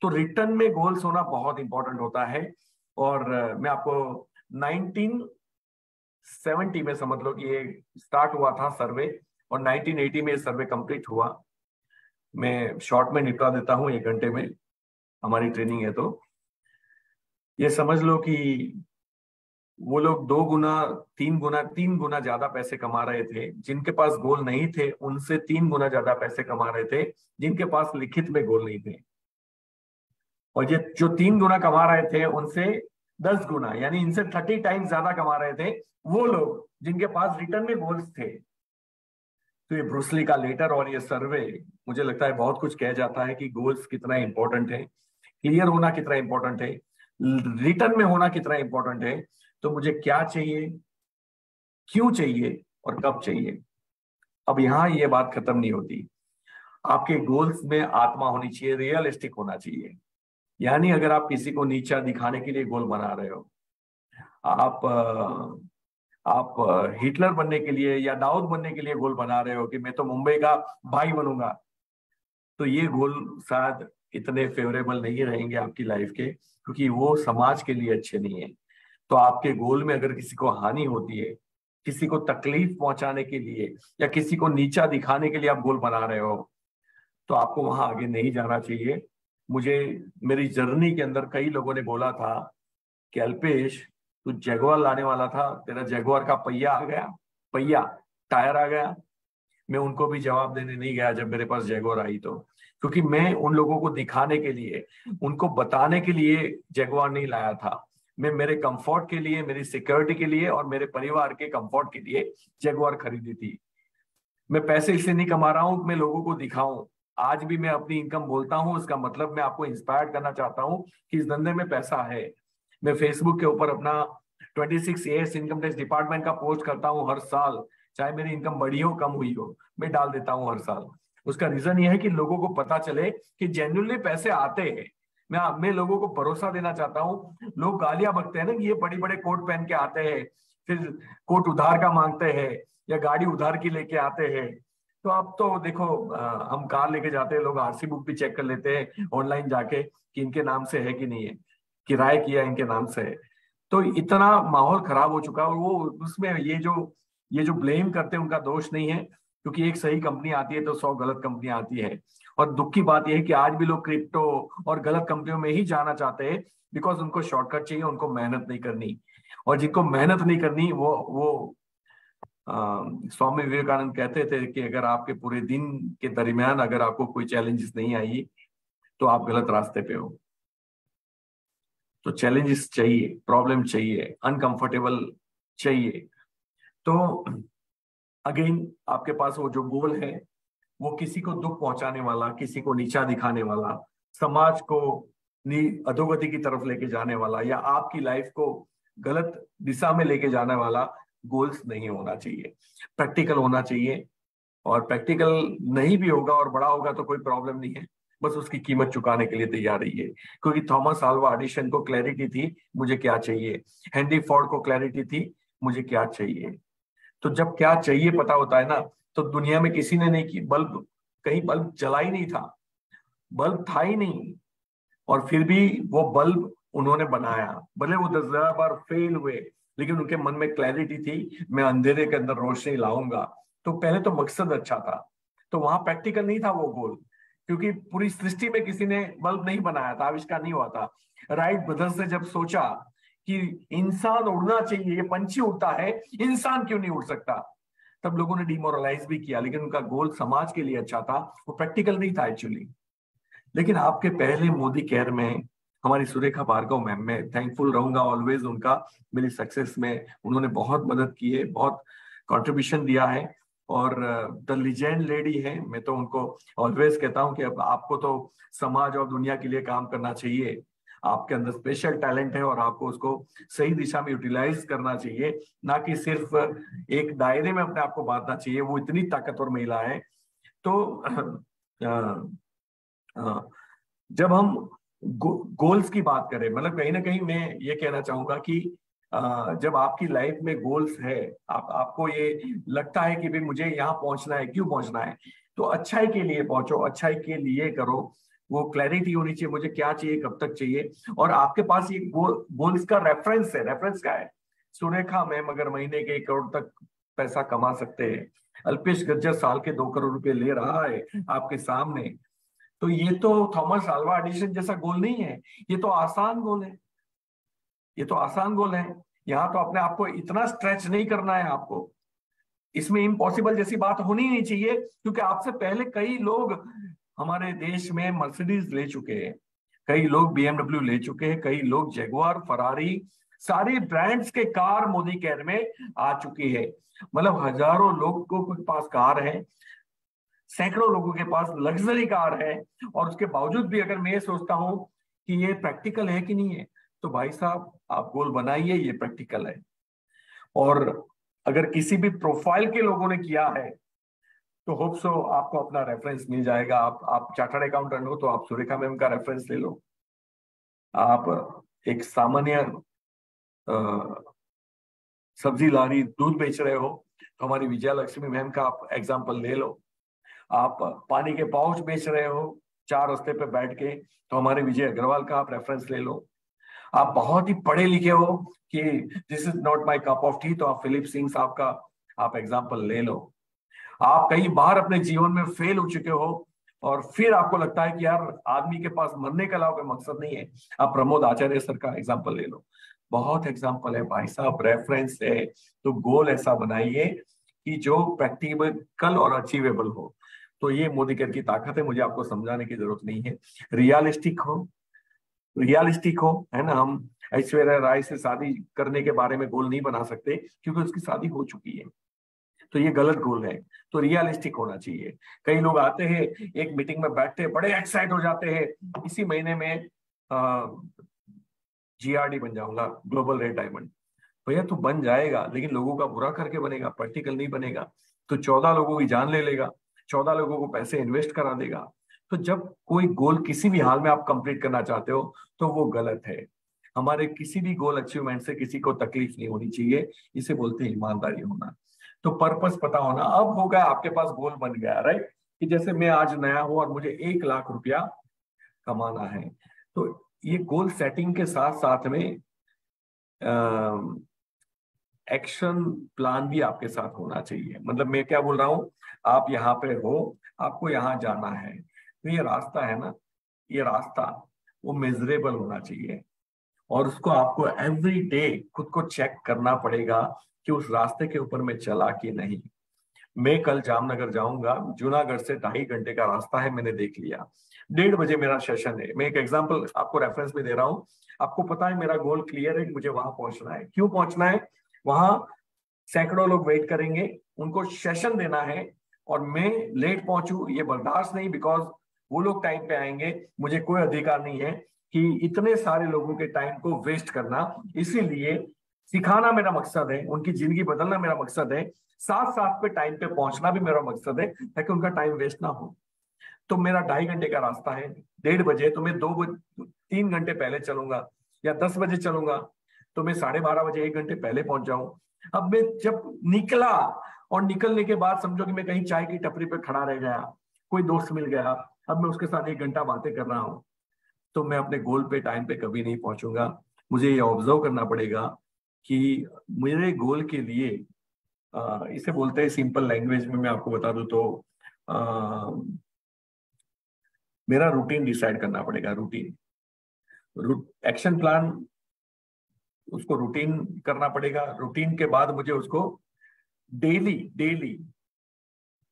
तो रिटर्न में गोल्स होना बहुत इंपॉर्टेंट होता है। और मैं आपको 1970 में समझ लो कि ये स्टार्ट हुआ था सर्वे, और 1980 में ये सर्वे कंप्लीट हुआ। मैं शॉर्ट में निपटा देता हूँ, 1 घंटे में हमारी ट्रेनिंग है। तो ये समझ लो कि वो लोग 2 गुना 3 गुना ज्यादा पैसे कमा रहे थे। जिनके पास गोल नहीं थे उनसे 3 गुना ज्यादा पैसे कमा रहे थे जिनके पास लिखित में गोल नहीं थे। और ये जो 3 गुना कमा रहे थे उनसे 10 गुना, यानी इनसे 30 टाइम्स ज्यादा कमा रहे थे वो लोग जिनके पास रिटर्न में गोल्स थे। तो ये ब्रूसली का लेटर और ये सर्वे मुझे लगता है बहुत कुछ कह जाता है कि गोल्स कितना इंपॉर्टेंट है, क्लियर होना कितना इंपॉर्टेंट है, रिटर्न में होना कितना इंपॉर्टेंट है। तो मुझे क्या चाहिए, क्यों चाहिए, और कब चाहिए। अब यहाँ ये बात खत्म नहीं होती। आपके गोल्स में आत्मा होनी चाहिए, रियलिस्टिक होना चाहिए। यानी अगर आप किसी को नीचा दिखाने के लिए गोल बना रहे हो, आप हिटलर बनने के लिए या दाऊद बनने के लिए गोल बना रहे हो कि मैं तो मुंबई का भाई बनूंगा, तो ये गोल शायद इतने फेवरेबल नहीं रहेंगे आपकी लाइफ के, क्योंकि वो समाज के लिए अच्छे नहीं है। तो आपके गोल में अगर किसी को हानि होती है, किसी को तकलीफ पहुंचाने के लिए या किसी को नीचा दिखाने के लिए आप गोल बना रहे हो, तो आपको वहां आगे नहीं जाना चाहिए। मुझे मेरी जर्नी के अंदर कई लोगों ने बोला था कि अल्पेश, तू जगुआर लाने वाला था, तेरा जगुआर का पहिया आ गया, पहिया टायर आ गया। मैं उनको भी जवाब देने नहीं गया जब मेरे पास जगुआर आई तो, क्योंकि मैं उन लोगों को दिखाने के लिए, उनको बताने के लिए जगुआर नहीं लाया था। मैं मेरे कंफर्ट के लिए, मेरी सिक्योरिटी के लिए और मेरे परिवार के कंफर्ट के लिए जगुआर खरीदी थी। मैं पैसे इसलिए नहीं कमा रहा हूं, मैं लोगों को दिखाऊं। आज भी मैं अपनी इनकम बोलता हूं, इसका मतलब मैं आपको इंस्पायर करना चाहता हूं कि इस धंधे में पैसा है। मैं फेसबुक के ऊपर अपना 26 ईयर्स इनकम टैक्स डिपार्टमेंट का पोस्ट करता हूं हर साल, चाहे मेरी इनकम बढ़ी हो कम हुई हो, मैं डाल देता हूं हर साल। उसका रीजन ये है कि लोगों को पता चले कि जेन्युइनली पैसे आते हैं। मैं लोगों को भरोसा देना चाहता हूँ। लोग गालियां बकते हैं ना कि ये बड़े बड़े कोट पहन के आते हैं, फिर कोट उधार का मांगते हैं या गाड़ी उधार की लेके आते हैं। तो अब तो देखो, हम कार लेके जाते हैं, लोग आरसी बुक भी चेक कर लेते हैं ऑनलाइन जाके कि इनके नाम से है कि नहीं है, किराए किया इनके नाम से है। तो इतना माहौल खराब हो चुका है। और वो उसमें ये जो ब्लेम करते हैं उनका दोष नहीं है, क्योंकि एक सही कंपनी आती है तो 100 गलत कंपनियां आती है। और दुख की बात यह है कि आज भी लोग क्रिप्टो और गलत कंपनियों में ही जाना चाहते हैं, बिकॉज उनको शॉर्टकट चाहिए, उनको मेहनत नहीं करनी। और जिनको मेहनत नहीं करनी वो स्वामी विवेकानंद कहते थे कि अगर आपके पूरे दिन के दरमियान अगर आपको कोई चैलेंजेस नहीं आई तो आप गलत रास्ते पे हो। तो चैलेंजेस चाहिए, प्रॉब्लम चाहिए, अनकंफर्टेबल चाहिए। तो अगेन आपके पास वो जो गोल है, वो किसी को दुख पहुंचाने वाला, किसी को नीचा दिखाने वाला, समाज को अधोगति की तरफ लेके जाने वाला या आपकी लाइफ को गलत दिशा में लेके जाने वाला गोल्स नहीं होना चाहिए। प्रैक्टिकल होना चाहिए। और प्रैक्टिकल नहीं भी होगा और बड़ा होगा तो कोई प्रॉब्लम नहीं है, बस उसकी कीमत चुकाने के लिए तैयार रहिए। क्योंकि थॉमस अल्वा एडिसन को क्लैरिटी थी मुझे क्या चाहिए, हेनरी फोर्ड को क्लैरिटी थी मुझे क्या चाहिए। तो जब क्या चाहिए पता होता है ना, तो दुनिया में किसी ने नहीं की बल्ब, कहीं बल्ब जला ही नहीं था, बल्ब था ही नहीं, और फिर भी वो बल्ब उन्होंने बनाया। भले वो 10,000 बार फेल हुए, लेकिन उनके मन में क्लैरिटी थी, मैं अंधेरे के अंदर रोशनी लाऊंगा। तो पहले तो मकसद अच्छा था, तो वहां प्रैक्टिकल नहीं था वो गोल, क्योंकि पूरी सृष्टि में किसी ने बल्ब नहीं बनाया था, आविष्कार नहीं हुआ था। राइट ब्रदर्स ने जब सोचा कि इंसान उड़ना चाहिए, ये पंछी उड़ता है, इंसान क्यों नहीं उड़ सकता, तब लोगों ने डिमोरलाइज भी किया। लेकिन उनका गोल समाज के लिए अच्छा था, वो प्रैक्टिकल नहीं था एक्चुअली। लेकिन आपके पहले मोदी केयर में हमारी सुरेखा भार्गव मैम, मैं थैंकफुल रहूंगा ऑलवेज उनका, मेरी सक्सेस में उन्होंने बहुत मदद की है, बहुत कंट्रीब्यूशन दिया है। और द लीजेंड लेडी है, मैं तो उनको ऑलवेज कहता हूं कि अब आपको तो समाज और दुनिया के लिए काम करना चाहिए। आपके अंदर स्पेशल टैलेंट है और आपको उसको सही दिशा में यूटिलाइज करना चाहिए, ना कि सिर्फ एक दायरे में अपने आप को बांधना चाहिए। वो इतनी ताकतवर महिला है। तो जब हम गोल्स की बात करें, मतलब कहीं ना कहीं मैं ये कहना चाहूंगा कि जब आपकी लाइफ में गोल्स है, आपको ये लगता है कि भाई मुझे यहाँ पहुंचना है, क्यों पहुंचना है, तो अच्छाई के लिए पहुंचो, अच्छाई के लिए करो। वो क्लैरिटी होनी चाहिए, मुझे क्या चाहिए, कब तक चाहिए, और आपके पास ये गोल्स का रेफरेंस है। रेफरेंस क्या है? सुरेखा मैम अगर महीने के 1 करोड़ तक पैसा कमा सकते हैं, अल्पेश गज्जर साल के 2 करोड़ रुपए ले रहा है आपके सामने, तो ये तो थॉमस अल्वा एडिसन जैसा गोल नहीं है, ये तो आसान गोल है। ये तो आसान गोल है। यहाँ तो अपने आप को इतना स्ट्रेच नहीं करना है आपको, इसमें इम्पॉसिबल जैसी बात होनी नहीं चाहिए, क्योंकि आपसे पहले कई लोग हमारे देश में मर्सिडीज ले चुके हैं, कई लोग BMW ले चुके हैं, कई लोग जगुआर, फरारी, सारे ब्रांड्स के कार मोदी केयर में आ चुकी है। मतलब हजारों लोगों के पास कार है, सैकड़ों लोगों के पास लग्जरी कार है, और उसके बावजूद भी अगर मैं ये सोचता हूं कि ये प्रैक्टिकल है कि नहीं है, तो भाई साहब आप गोल बनाइए, ये प्रैक्टिकल है। और अगर किसी भी प्रोफाइल के लोगों ने किया है तो होप सो आपको अपना रेफरेंस मिल जाएगा। आप चार्टर्ड अकाउंटेंट हो तो आप सुरेखा मैम का रेफरेंस ले लो। आप एक सामान्य सब्जी लारी दूध बेच रहे हो तो हमारी विजया लक्ष्मी मैम का आप एग्जाम्पल ले लो। आप पानी के पाउच बेच रहे हो 4 रास्ते पे बैठ के, तो हमारे विजय अग्रवाल का आप रेफरेंस ले लो। आप बहुत ही पढ़े लिखे हो कि this is not my cup of T, तो आप फिलिप सिंह साहब का आप एग्जाम्पल ले लो। आप कई बार अपने जीवन में फेल हो चुके हो और फिर आपको लगता है कि यार आदमी के पास मरने के अलावा कोई मकसद नहीं है। आप प्रमोद आचार्य सर का एग्जाम्पल ले लो, बहुत एग्जाम्पल है भाई साहब, रेफरेंस है। तो गोल ऐसा बनाइए कि जो प्रैक्टिकल और अचीवेबल हो। तो ये मोदी केयर की ताकत है, मुझे आपको समझाने की जरूरत नहीं है। रियलिस्टिक हो, रियलिस्टिक हो, है ना। हम ऐश्वर्या राय से शादी करने के बारे में गोल नहीं बना सकते क्योंकि उसकी शादी हो चुकी है, तो ये गलत गोल है। तो रियलिस्टिक होना चाहिए। कई लोग आते हैं, एक मीटिंग में बैठते हैं, बड़े एक्साइट हो जाते हैं, इसी महीने में जीआरडी बन जाऊंगा, ग्लोबल रेड डायमंड। भैया तू बन जाएगा, लेकिन लोगों का बुरा करके बनेगा, प्रैक्टिकल नहीं बनेगा। तो 14 लोगों की जान ले लेगा, 14 लोगों को पैसे इन्वेस्ट करा देगा। तो जब कोई गोल किसी भी हाल में आप कंप्लीट करना चाहते हो तो वो गलत है। हमारे किसी भी गोल अचीवमेंट से किसी को तकलीफ नहीं होनी चाहिए, इसे बोलते हैं ईमानदारी होना। तो पर्पस पता होना। अब हो गया आपके पास गोल बन गया, राइट, कि जैसे मैं आज नया हूं और मुझे 1 लाख रुपया कमाना है। तो ये गोल सेटिंग के साथ साथ में एक्शन प्लान भी आपके साथ होना चाहिए। मतलब मैं क्या बोल रहा हूं, आप यहाँ पे हो, आपको यहाँ जाना है, तो ये रास्ता है ना, ये रास्ता वो मेजरेबल होना चाहिए। और उसको आपको एवरी डे खुद को चेक करना पड़ेगा कि उस रास्ते के ऊपर मैं चला कि नहीं। मैं कल जामनगर जाऊंगा, जूनागढ़ से 2.5 घंटे का रास्ता है, मैंने देख लिया। 1:30 बजे मेरा सेशन है। मैं एक एग्जांपल आपको रेफरेंस में दे रहा हूँ। आपको पता है मेरा गोल क्लियर है, मुझे वहां पहुंचना है। क्यों पहुंचना है? वहां सैकड़ों लोग वेट करेंगे, उनको सेशन देना है, और मैं लेट पहुंचू ये बर्दाश्त नहीं। बिकॉज वो लोग टाइम पे आएंगे, मुझे कोई अधिकार नहीं है कि इतने सारे लोगों के टाइम को वेस्ट करना। इसीलिए सिखाना मेरा मकसद है, उनकी जिंदगी बदलना मेरा मकसद है, साथ साथ पे टाइम पे पहुंचना भी मेरा मकसद है, ताकि उनका टाइम वेस्ट ना हो। तो मेरा 2.5 घंटे का रास्ता है, 1:30 बजे, तो मैं 3 घंटे पहले चलूंगा, या 10 बजे चलूंगा, तो मैं 12:30 बजे 1 घंटे पहले पहुंच जाऊं। अब मैं जब निकला, और निकलने के बाद समझो कि मैं कहीं चाय की टपरी पे खड़ा रह गया, कोई दोस्त मिल गया, अब मैं उसके साथ 1 घंटा बातें कर रहा हूँ, तो मैं अपने गोल पे टाइम पे कभी नहीं पहुंचूंगा। मुझे ये ऑब्जर्व करना पड़ेगा कि मेरे गोल के लिए इसे बोलते हैं सिंपल लैंग्वेज में मैं आपको बता दूं तो मेरा रूटीन डिसाइड करना पड़ेगा। रूटीन, एक्शन प्लान, उसको रूटीन करना पड़ेगा। रूटीन के बाद मुझे उसको daily daily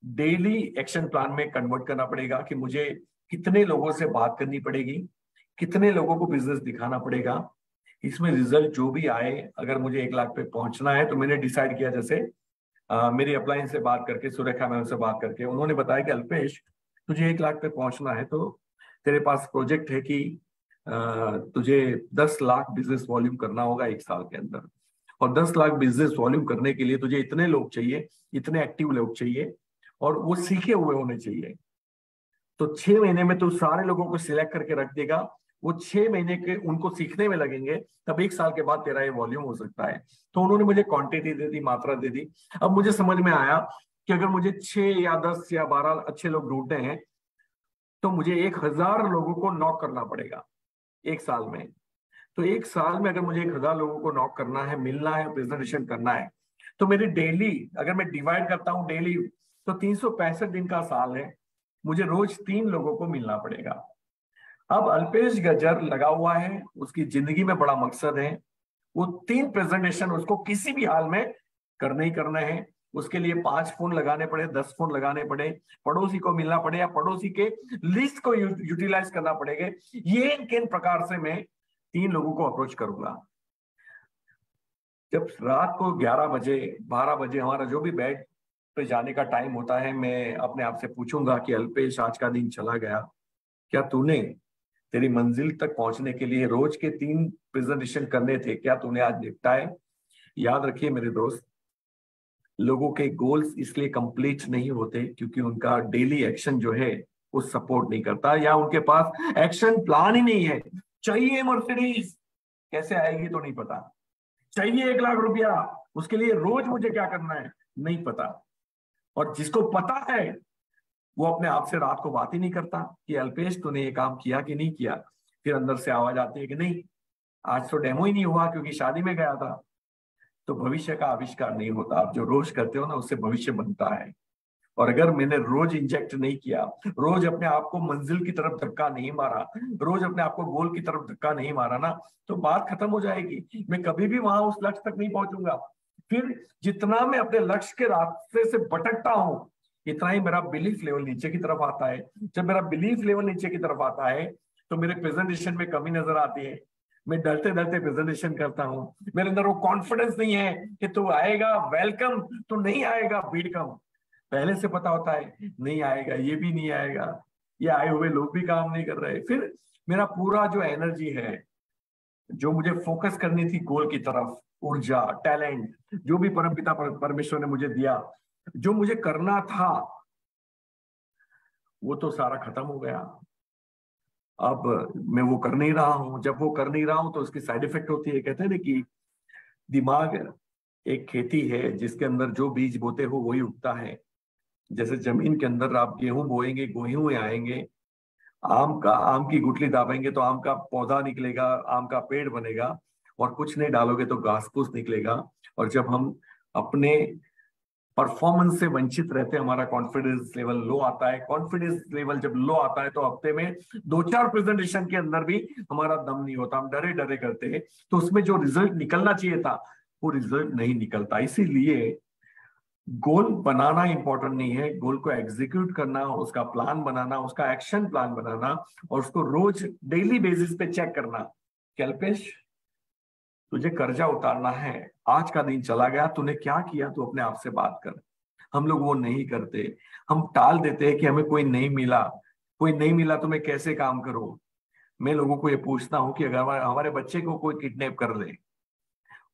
daily action plan में कन्वर्ट करना पड़ेगा कि मुझे कितने लोगों से बात करनी पड़ेगी, कितने लोगों को बिजनेस दिखाना पड़ेगा। इसमें रिजल्ट जो भी आए, अगर मुझे 1 लाख पे पहुंचना है, तो मैंने डिसाइड किया, जैसे मेरी अपलाइन से बात करके, सुरेखा मैम से बात करके, उन्होंने बताया कि अल्पेश तुझे 1 लाख पे पहुंचना है, तो तेरे पास प्रोजेक्ट है कि तुझे 10 लाख बिजनेस वॉल्यूम करना होगा 1 साल के अंदर। और 10 लाख बिजनेस वॉल्यूम करने के लिए तुझे इतने लोग चाहिए, इतने एक्टिव लोग चाहिए, और वो सीखे हुए होने चाहिए। तो 6 महीने में तो सारे लोगों को सिलेक्ट करके रख देगा, वो 6 महीने के उनको सीखने में लगेंगे, तब 1 साल के बाद तेरा ये वॉल्यूम हो सकता है। तो उन्होंने मुझे क्वांटिटी दे दी, मात्रा दे दी। अब मुझे समझ में आया कि अगर मुझे 6 या 10 या 12 अच्छे लोग ढूंढने हैं, तो मुझे 1,000 लोगों को नॉक करना पड़ेगा 1 साल में। तो 1 साल में अगर मुझे 1,000 लोगों को नॉक करना है, मिलना है, प्रेजेंटेशन करना है, तो मेरी डेली, अगर मैं डिवाइड करता हूं डेली, तो 365 दिन का साल है, मुझे रोज 3 लोगों को मिलना पड़ेगा। अब अल्पेश गजर लगा हुआ है, उसकी जिंदगी में बड़ा मकसद है, वो 3 प्रेजेंटेशन उसको किसी भी हाल में करने ही करना है। उसके लिए 5 फोन लगाने पड़े, 10 फोन लगाने पड़े, पड़ोसी को मिलना पड़े, या पड़ोसी के लिस्ट को यूटिलाइज करना पड़ेगा। ये किन प्रकार से मैं 3 लोगों को अप्रोच करूंगा। जब रात को 11 बजे 12 बजे हमारा जो भी बेड पे जाने का टाइम होता है, मैं अपने आप से पूछूंगा कि अल्पेश आज का दिन चला गया, क्या तूने तेरी मंजिल तक पहुंचने के लिए रोज के 3 प्रेजेंटेशन करने थे, क्या तूने आज निपटाए? याद रखिए मेरे दोस्त, लोगों के गोल्स इसलिए कंप्लीट नहीं होते क्योंकि उनका डेली एक्शन जो है वो सपोर्ट नहीं करता, या उनके पास एक्शन प्लान ही नहीं है। चाहिए मर्सिडीज, कैसे आएगी तो नहीं पता। चाहिए 1 लाख रुपया, उसके लिए रोज मुझे क्या करना है नहीं पता। और जिसको पता है वो अपने आप से रात को बात ही नहीं करता कि अल्पेश तूने ये काम किया कि नहीं किया। फिर अंदर से आवाज आती है कि नहीं, आज तो डेमो ही नहीं हुआ क्योंकि शादी में गया था। तो भविष्य का आविष्कार नहीं होता, आप जो रोज करते हो ना, उससे भविष्य बनता है। और अगर मैंने रोज इंजेक्ट नहीं किया, रोज अपने आप को मंजिल की तरफ धक्का नहीं मारा, रोज अपने आप को गोल की तरफ धक्का नहीं मारा ना, तो बात खत्म हो जाएगी। मैं कभी भी वहां उस लक्ष्य तक नहीं पहुंचूंगा। फिर जितना मैं अपने लक्ष्य के रास्ते से भटकता हूं, इतना ही मेरा बिलीफ लेवल नीचे की तरफ आता है। जब मेरा बिलीफ लेवल नीचे की तरफ आता है तो मेरे प्रेजेंटेशन में कमी नजर आती है। मैं डरते डरते प्रेजेंटेशन करता हूँ। मेरे अंदर वो कॉन्फिडेंस नहीं है कि तू आएगा वेलकम, तू नहीं आएगा वेलकम। पहले से पता होता है नहीं आएगा, ये भी नहीं आएगा, ये आए हुए लोग भी काम नहीं कर रहे। फिर मेरा पूरा जो एनर्जी है, जो मुझे फोकस करनी थी गोल की तरफ, ऊर्जा, टैलेंट, जो भी परमपिता परमेश्वर ने मुझे दिया, जो मुझे करना था, वो तो सारा खत्म हो गया। अब मैं वो कर नहीं रहा हूं। जब वो कर नहीं रहा हूं तो उसकी साइड इफेक्ट होती है। कहते हैं ना कि दिमाग एक खेती है जिसके अंदर जो बीज बोते हो वही उगता है। जैसे जमीन के अंदर आप गेहूं बोएंगे, गेहूं आएंगे, आम की गुठली दाबेंगे तो आम का पौधा निकलेगा, आम का पेड़ बनेगा। और कुछ नहीं डालोगे तो घास फूस निकलेगा। और जब हम अपने परफॉर्मेंस से वंचित रहते हैं, हमारा कॉन्फिडेंस लेवल लो आता है। कॉन्फिडेंस लेवल जब लो आता है तो हफ्ते में 2-4 प्रेजेंटेशन के अंदर भी हमारा दम नहीं होता, हम डरे डरे करते हैं। तो उसमें जो रिजल्ट निकलना चाहिए था वो रिजल्ट नहीं निकलता। इसीलिए गोल बनाना इंपॉर्टेंट नहीं है, गोल को एग्जीक्यूट करना, उसका प्लान बनाना, उसका एक्शन प्लान बनाना, और उसको रोज डेली बेसिस पे चेक करना। कल्पेश, तुझे कर्जा उतारना है, आज का दिन चला गया, तूने क्या किया, तू अपने आप से बात कर। हम लोग वो नहीं करते। हम टाल देते हैं कि हमें कोई नहीं मिला, कोई नहीं मिला तो मैं कैसे काम करूं। मैं लोगों को ये पूछता हूं कि अगर हमारे बच्चे को कोई किडनैप कर ले,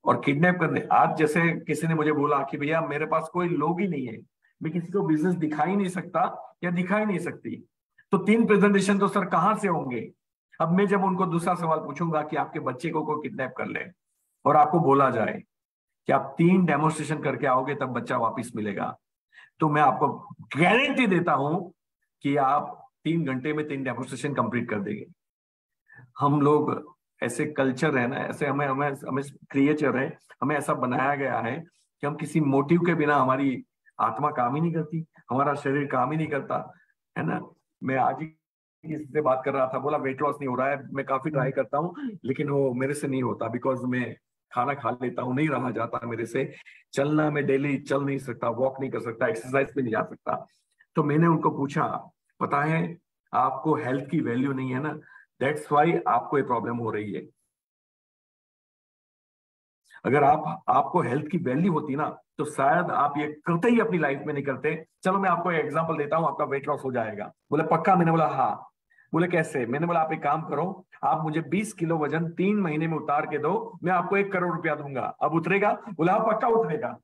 और किडनैप करने, आज जैसे किसी ने मुझे बोला कि भैया मेरे पास कोई लोग ही नहीं है, मैं किसी को बिजनेस दिखा ही नहीं सकता या दिखा ही नहीं सकती, तो 3 प्रेजेंटेशन तो सर कहां से होंगे। अब मैं जब उनको दूसरा सवाल पूछूंगा कि आपके बच्चे को कोई किडनैप कर ले और आपको बोला जाए कि आप 3 डेमोन्स्ट्रेशन करके आओगे तब बच्चा वापस मिलेगा, तो मैं आपको गारंटी देता हूं कि आप 3 घंटे में 3 डेमोन्स्ट्रेशन कंप्लीट कर देंगे। हम लोग ऐसे कल्चर है ना, ऐसे हमें हमें हमें क्रिएचर है, हमें ऐसा बनाया गया है कि हम किसी मोटिव के बिना, हमारी आत्मा काम ही नहीं करती, हमारा शरीर काम ही नहीं करता, है ना। मैं आज ही किसी से बात कर रहा था, बोला वेट लॉस नहीं हो रहा है, मैं काफी ट्राई करता हूँ लेकिन वो मेरे से नहीं होता, बिकॉज मैं खाना खा लेता हूँ, नहीं रहा जाता मेरे से। चलना, मैं डेली चल नहीं सकता, वॉक नहीं कर सकता, एक्सरसाइज पे नहीं जा सकता। तो मैंने उनको पूछा, पता है आपको हेल्थ की वैल्यू नहीं है ना, दैट्स वाई आपको ये प्रॉब्लम हो रही है। अगर आपको हेल्थ की वैल्यू होती ना तो शायद आप ये करते ही अपनी लाइफ में नहीं करते। चलो मैं आपको एक एग्जांपल देता हूं, आपका वेट लॉस हो जाएगा। बोले पक्का? मैंने बोला हाँ। बोले कैसे? मैंने बोला आप एक काम करो, आप मुझे 20 किलो वजन 3 महीने में उतार के दो, मैं आपको 1 करोड़ रुपया दूंगा। अब उतरेगा? बोला हाँ पक्का उतरेगा।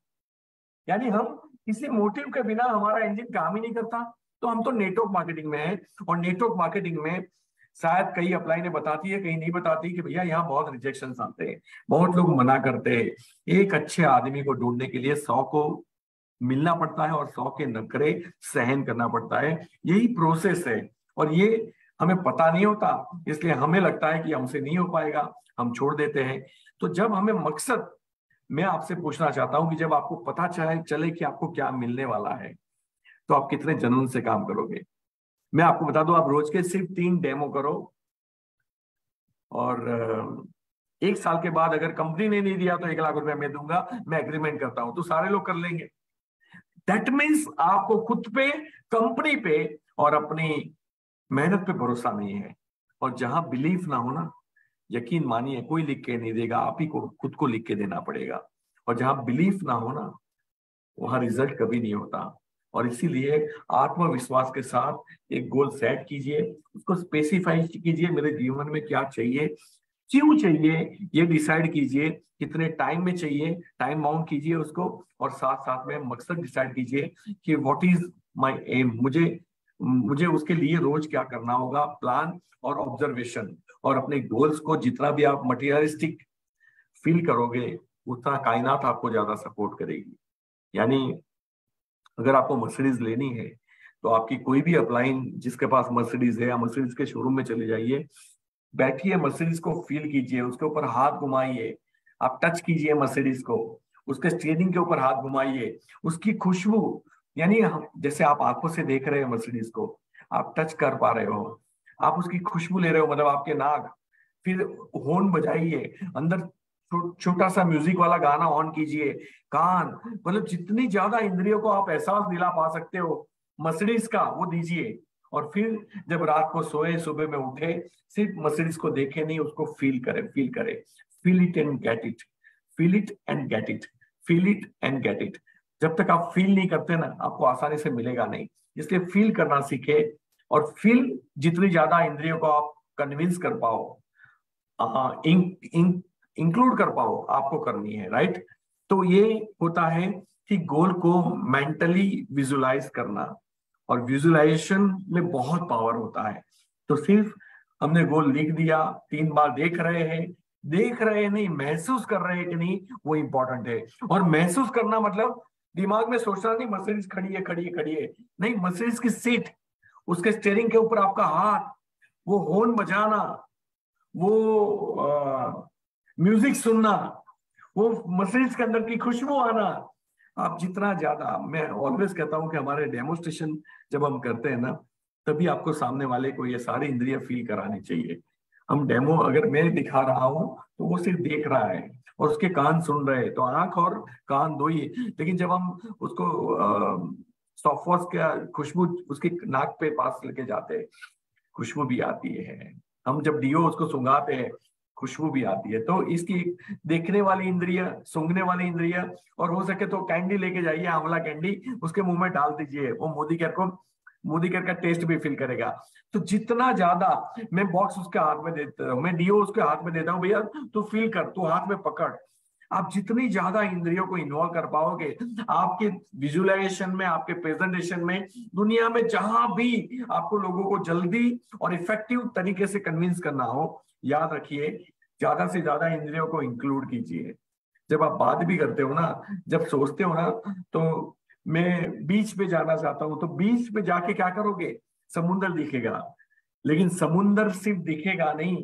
यानी हम किसी मोटिव के बिना हमारा इंजन काम ही नहीं करता। तो हम तो नेटवर्क मार्केटिंग में है, और नेटवर्क मार्केटिंग में शायद कई अपलाइन बताती है, कहीं नहीं बताती कि भैया यहाँ बहुत रिजेक्शन आते हैं, बहुत लोग मना करते हैं। एक अच्छे आदमी को ढूंढने के लिए 100 को मिलना पड़ता है और 100 के नखरे सहन करना पड़ता है। यही प्रोसेस है, और ये हमें पता नहीं होता, इसलिए हमें लगता है कि हमसे नहीं हो पाएगा, हम छोड़ देते हैं। तो जब हमें मकसद, मैं आपसे पूछना चाहता हूं कि जब आपको पता चले कि आपको क्या मिलने वाला है, तो आप कितने जुनून से काम करोगे। मैं आपको बता दूं, आप रोज के सिर्फ 3 डेमो करो, और 1 साल के बाद अगर कंपनी ने नहीं दिया तो 1 लाख रुपया मैं दूंगा, मैं एग्रीमेंट करता हूं, तो सारे लोग कर लेंगे। दैट मीन्स आपको खुद पे, कंपनी पे और अपनी मेहनत पे भरोसा नहीं है। और जहां बिलीफ ना हो ना, यकीन मानिए कोई लिख के नहीं देगा, आप ही को खुद को लिख के देना पड़ेगा। और जहां बिलीफ ना हो ना, वहां रिजल्ट कभी नहीं होता। और इसीलिए आत्मविश्वास के साथ एक गोल सेट कीजिए, उसको स्पेसिफाई कीजिए, मेरे जीवन में क्या चाहिए, क्यों चाहिए, ये डिसाइड कीजिए, कितने टाइम में चाहिए, टाइम बाउंड कीजिए उसको, और साथ साथ में मकसद डिसाइड कीजिए कि व्हाट इज माय एम, मुझे मुझे उसके लिए रोज क्या करना होगा, प्लान और ऑब्जर्वेशन। और अपने गोल्स को जितना भी आप मटेरियलिस्टिक फील करोगे, उतना कायनात आपको ज्यादा सपोर्ट करेगी। यानी अगर आपको मर्सिडीज लेनी है तो आपकी कोई भी अपलाइन जिसके पास मर्सिडीज है, या मर्सिडीज के शोरूम में चले जाइए, बैठिए, मर्सिडीज को फील कीजिए, उसके ऊपर हाथ घुमाइए, आप टच कीजिए मर्सिडीज को, उसके स्टीयरिंग के ऊपर हाथ घुमाइए, उसकी खुशबू, यानी जैसे आप आंखों से देख रहे हो मर्सिडीज को, आप टच कर पा रहे हो, आप उसकी खुशबू ले रहे हो, मतलब आपके नाक, फिर हॉर्न बजाइए, अंदर छोटा सा म्यूजिक वाला गाना ऑन कीजिए, कान, मतलब जितनी ज्यादा इंद्रियों को आप एहसास दिला पा सकते हो मर्सिडीज का वो दीजिए। और फिर जब रात को सोए, सुबह में उठे, सिर्फ मर्सिडीज को देखे नहीं, उसको फील करे, फील करे, feel it and get it, feel it and get it, feel it and get it. जब तक आप फील नहीं करते ना, आपको आसानी से मिलेगा नहीं। इसलिए फील करना सीखे, और फील जितनी ज्यादा इंद्रियों को आप कन्विंस कर पाओ, इंक्लूड कर पाओ, आपको करनी है, राइट। तो ये होता है कि गोल को मेंटली विजुलाइज करना, और विजुलाइजेशन में बहुत पावर होता है। तो सिर्फ हमने गोल लिख दिया, 3 बार देख रहे हैं नहीं, महसूस कर रहे हैं कि नहीं, वो इंपॉर्टेंट है। और महसूस करना मतलब दिमाग में सोचना नहीं मर्सिडीज खड़ी है, खड़ी है, खड़ी है, नहीं, मर्सिडीज की सीट, उसके स्टीयरिंग के ऊपर आपका हाथ, वो हॉर्न बजाना, वो म्यूजिक सुनना, वो मर्सिडीज के अंदर की खुशबू आना। आप जितना ज्यादा, मैं ऑलवेज कहता हूं कि हमारे डेमोस्ट्रेशन जब हम करते हैं ना, तभी आपको सामने वाले को ये सारी इंद्रियां फील करानी चाहिए। हम डेमो अगर मैं दिखा रहा हूं तो वो सिर्फ देख रहा है और उसके कान सुन रहे हैं, तो आंख और कान दो ही। लेकिन जब हम उसको सॉफ्टवॉश का खुशबू उसके नाक पे पास लेके जाते हैं, खुशबू भी आती है। हम जब डियो उसको सुंघाते हैं, खुशबू भी आती है। तो इसकी देखने वाली इंद्रिय, सूंघने वाली इंद्रिय, और हो सके तो कैंडी लेके जाइए, आंवला कैंडी, उसके मुंह में डाल दीजिए, वो मोदी केयर का टेस्ट भी फील करेगा। तो जितना ज्यादा मैं बॉक्स उसके हाथ में देता हूँ, मैं डियो उसके हाथ में देता हूँ, भैया तू फील कर, तू हाथ में पकड़। आप जितनी ज्यादा इंद्रियों को इन्वॉल्व कर पाओगे आपके विजुअलाइजेशन में, आपके प्रेजेंटेशन में, दुनिया में जहां भी आपको लोगों को जल्दी और इफेक्टिव तरीके से कन्विंस करना हो, याद रखिए ज्यादा से ज्यादा इंद्रियों को इंक्लूड कीजिए। जब आप बात भी करते हो ना, जब सोचते हो ना, तो मैं बीच पे जाना चाहता हूं, तो बीच पे जाके क्या करोगे, समुंदर दिखेगा, लेकिन समुंदर सिर्फ दिखेगा नहीं,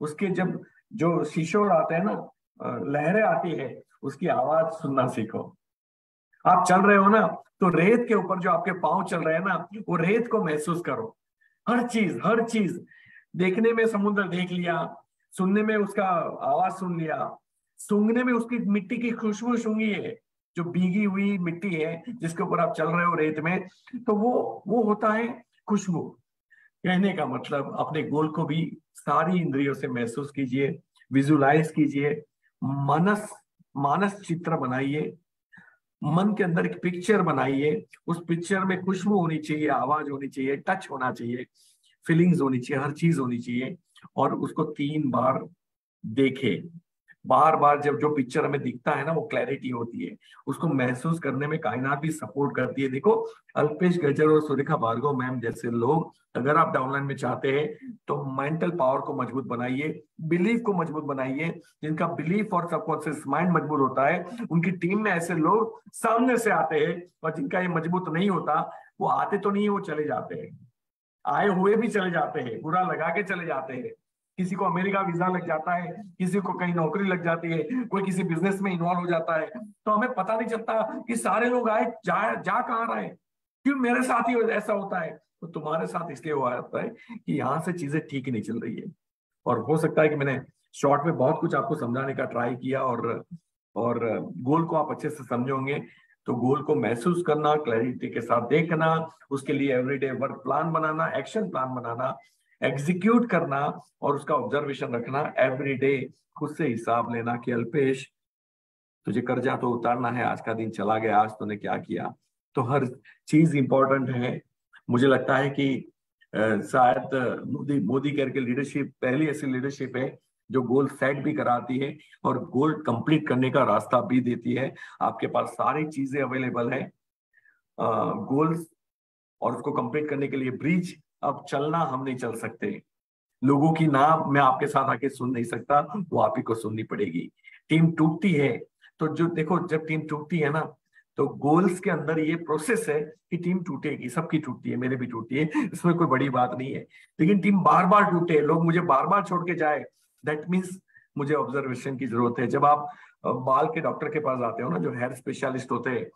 उसके जब जो शीशोर आते हैं ना, लहरें आती है, उसकी आवाज सुनना सीखो। आप चल रहे हो ना, तो रेत के ऊपर जो आपके पांव चल रहे हैं ना, वो रेत को महसूस करो। हर चीज देखने में समुद्र देख लिया, सुनने में उसका आवाज सुन लिया, सूंघने में उसकी मिट्टी की खुशबू सूंघी है, जो भीगी हुई मिट्टी है जिसके ऊपर आप चल रहे हो रेत में, तो वो होता है खुशबू। कहने का मतलब अपने गोल को भी सारी इंद्रियों से महसूस कीजिए, विजुलाइज कीजिए, मानस मानस चित्र बनाइए, मन के अंदर एक पिक्चर बनाइए। उस पिक्चर में खुशबू होनी चाहिए, आवाज होनी चाहिए, टच होना चाहिए, फीलिंग्स होनी चाहिए, हर चीज होनी चाहिए। और उसको 3 बार देखे, बार बार जब जो पिक्चर हमें दिखता है ना, वो क्लैरिटी होती है, उसको महसूस करने में कायनात भी सपोर्ट करती है। देखो अल्पेश गजर और सुरेखा भार्गव मैम जैसे लोग, अगर आप डाउनलाइन में चाहते हैं तो मेंटल पावर को मजबूत बनाइए, बिलीफ को मजबूत बनाइए। जिनका बिलीफ और सबकॉन्शियस माइंड मजबूत होता है, उनकी टीम में ऐसे लोग सामने से आते हैं। और जिनका ये मजबूत नहीं होता, वो आते तो नहीं है, वो चले जाते हैं, आए हुए भी चले जाते हैं, बुरा लगा के चले जाते हैं। किसी को अमेरिका वीजा लग जाता है, किसी को कहीं नौकरी लग जाती है, कोई किसी बिजनेस में इन्वॉल्व हो जाता है, तो हमें पता नहीं चलता कि सारे लोग आए जा कहाँ रहे, क्यों मेरे साथ ही ऐसा होता है। तो तुम्हारे साथ इसलिए हुआ होता है कि यहाँ से चीजें ठीक ही नहीं चल रही है। और हो सकता है कि मैंने शॉर्ट में बहुत कुछ आपको समझाने का ट्राई किया, और गोल को आप अच्छे से समझोगे। तो गोल को महसूस करना, क्लैरिटी के साथ देखना, उसके लिए एवरीडे वर्क प्लान बनाना, एक्शन प्लान बनाना, एग्जीक्यूट करना, और उसका ऑब्जर्वेशन रखना एवरीडे, खुद से हिसाब लेना कि अल्पेश तुझे कर्जा तो उतारना है, आज का दिन चला गया, आज तूने क्या किया। तो हर चीज इंपॉर्टेंट है। मुझे लगता है कि शायद मोदी करके लीडरशिप पहली ऐसी लीडरशिप है जो गोल सेट भी कराती है और गोल कंप्लीट करने का रास्ता भी देती है। आपके पास सारी चीजें अवेलेबल है गोल्स, और उसको कंप्लीट करने के लिए ब्रिज। अब चलना हम नहीं चल सकते, लोगों की ना मैं आपके साथ आके सुन नहीं सकता, वो आप ही को सुननी पड़ेगी। टीम टूटती है तो जो देखो, जब टीम टूटती है ना, तो गोल्स के अंदर ये प्रोसेस है कि टीम टूटेगी, सबकी टूटती है, मेरे भी टूटती है, इसमें कोई बड़ी बात नहीं है। लेकिन टीम बार बार टूटे, लोग मुझे बार बार छोड़ के जाए, दैट मीन्स मुझे ऑब्जर्वेशन की जरूरत है। जब आप बाल के डॉक्टर के पास आते हो ना, जो हेयर स्पेशलिस्ट होते हैं,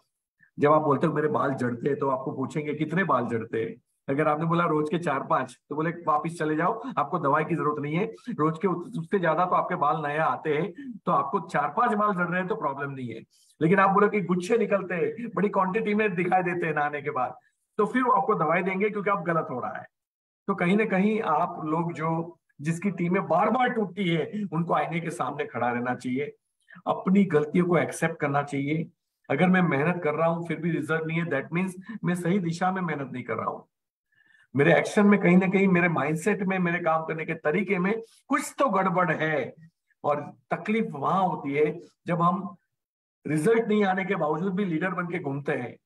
जब आप बोलते हो मेरे बाल झड़ते हैं, तो आपको पूछेंगे कितने बाल झड़ते हैं। अगर आपने बोला रोज के 4-5, तो बोले वापिस चले जाओ, आपको दवाई की जरूरत नहीं है। रोज के उससे ज्यादा तो आपके बाल नए आते हैं, तो आपको 4-5 बाल झड़ रहे हैं तो प्रॉब्लम नहीं है। लेकिन आप बोलो कि गुच्छे निकलते हैं, बड़ी क्वांटिटी में दिखाई देते हैं नहाने के बाद, तो फिर वो आपको दवाई देंगे, क्योंकि आप गलत हो रहा है। तो कहीं ना कहीं आप लोग जो जिसकी टीमें बार बार टूटती है, उनको आईने के सामने खड़ा रहना चाहिए, अपनी गलतियों को एक्सेप्ट करना चाहिए। अगर मैं मेहनत कर रहा हूं फिर भी रिजल्ट नहीं है, दैट मीन्स मैं सही दिशा में मेहनत नहीं कर रहा हूं। मेरे एक्शन में कहीं ना कहीं, मेरे माइंडसेट में, मेरे काम करने के तरीके में कुछ तो गड़बड़ है। और तकलीफ वहां होती है जब हम रिजल्ट नहीं आने के बावजूद भी लीडर बन के घूमते हैं।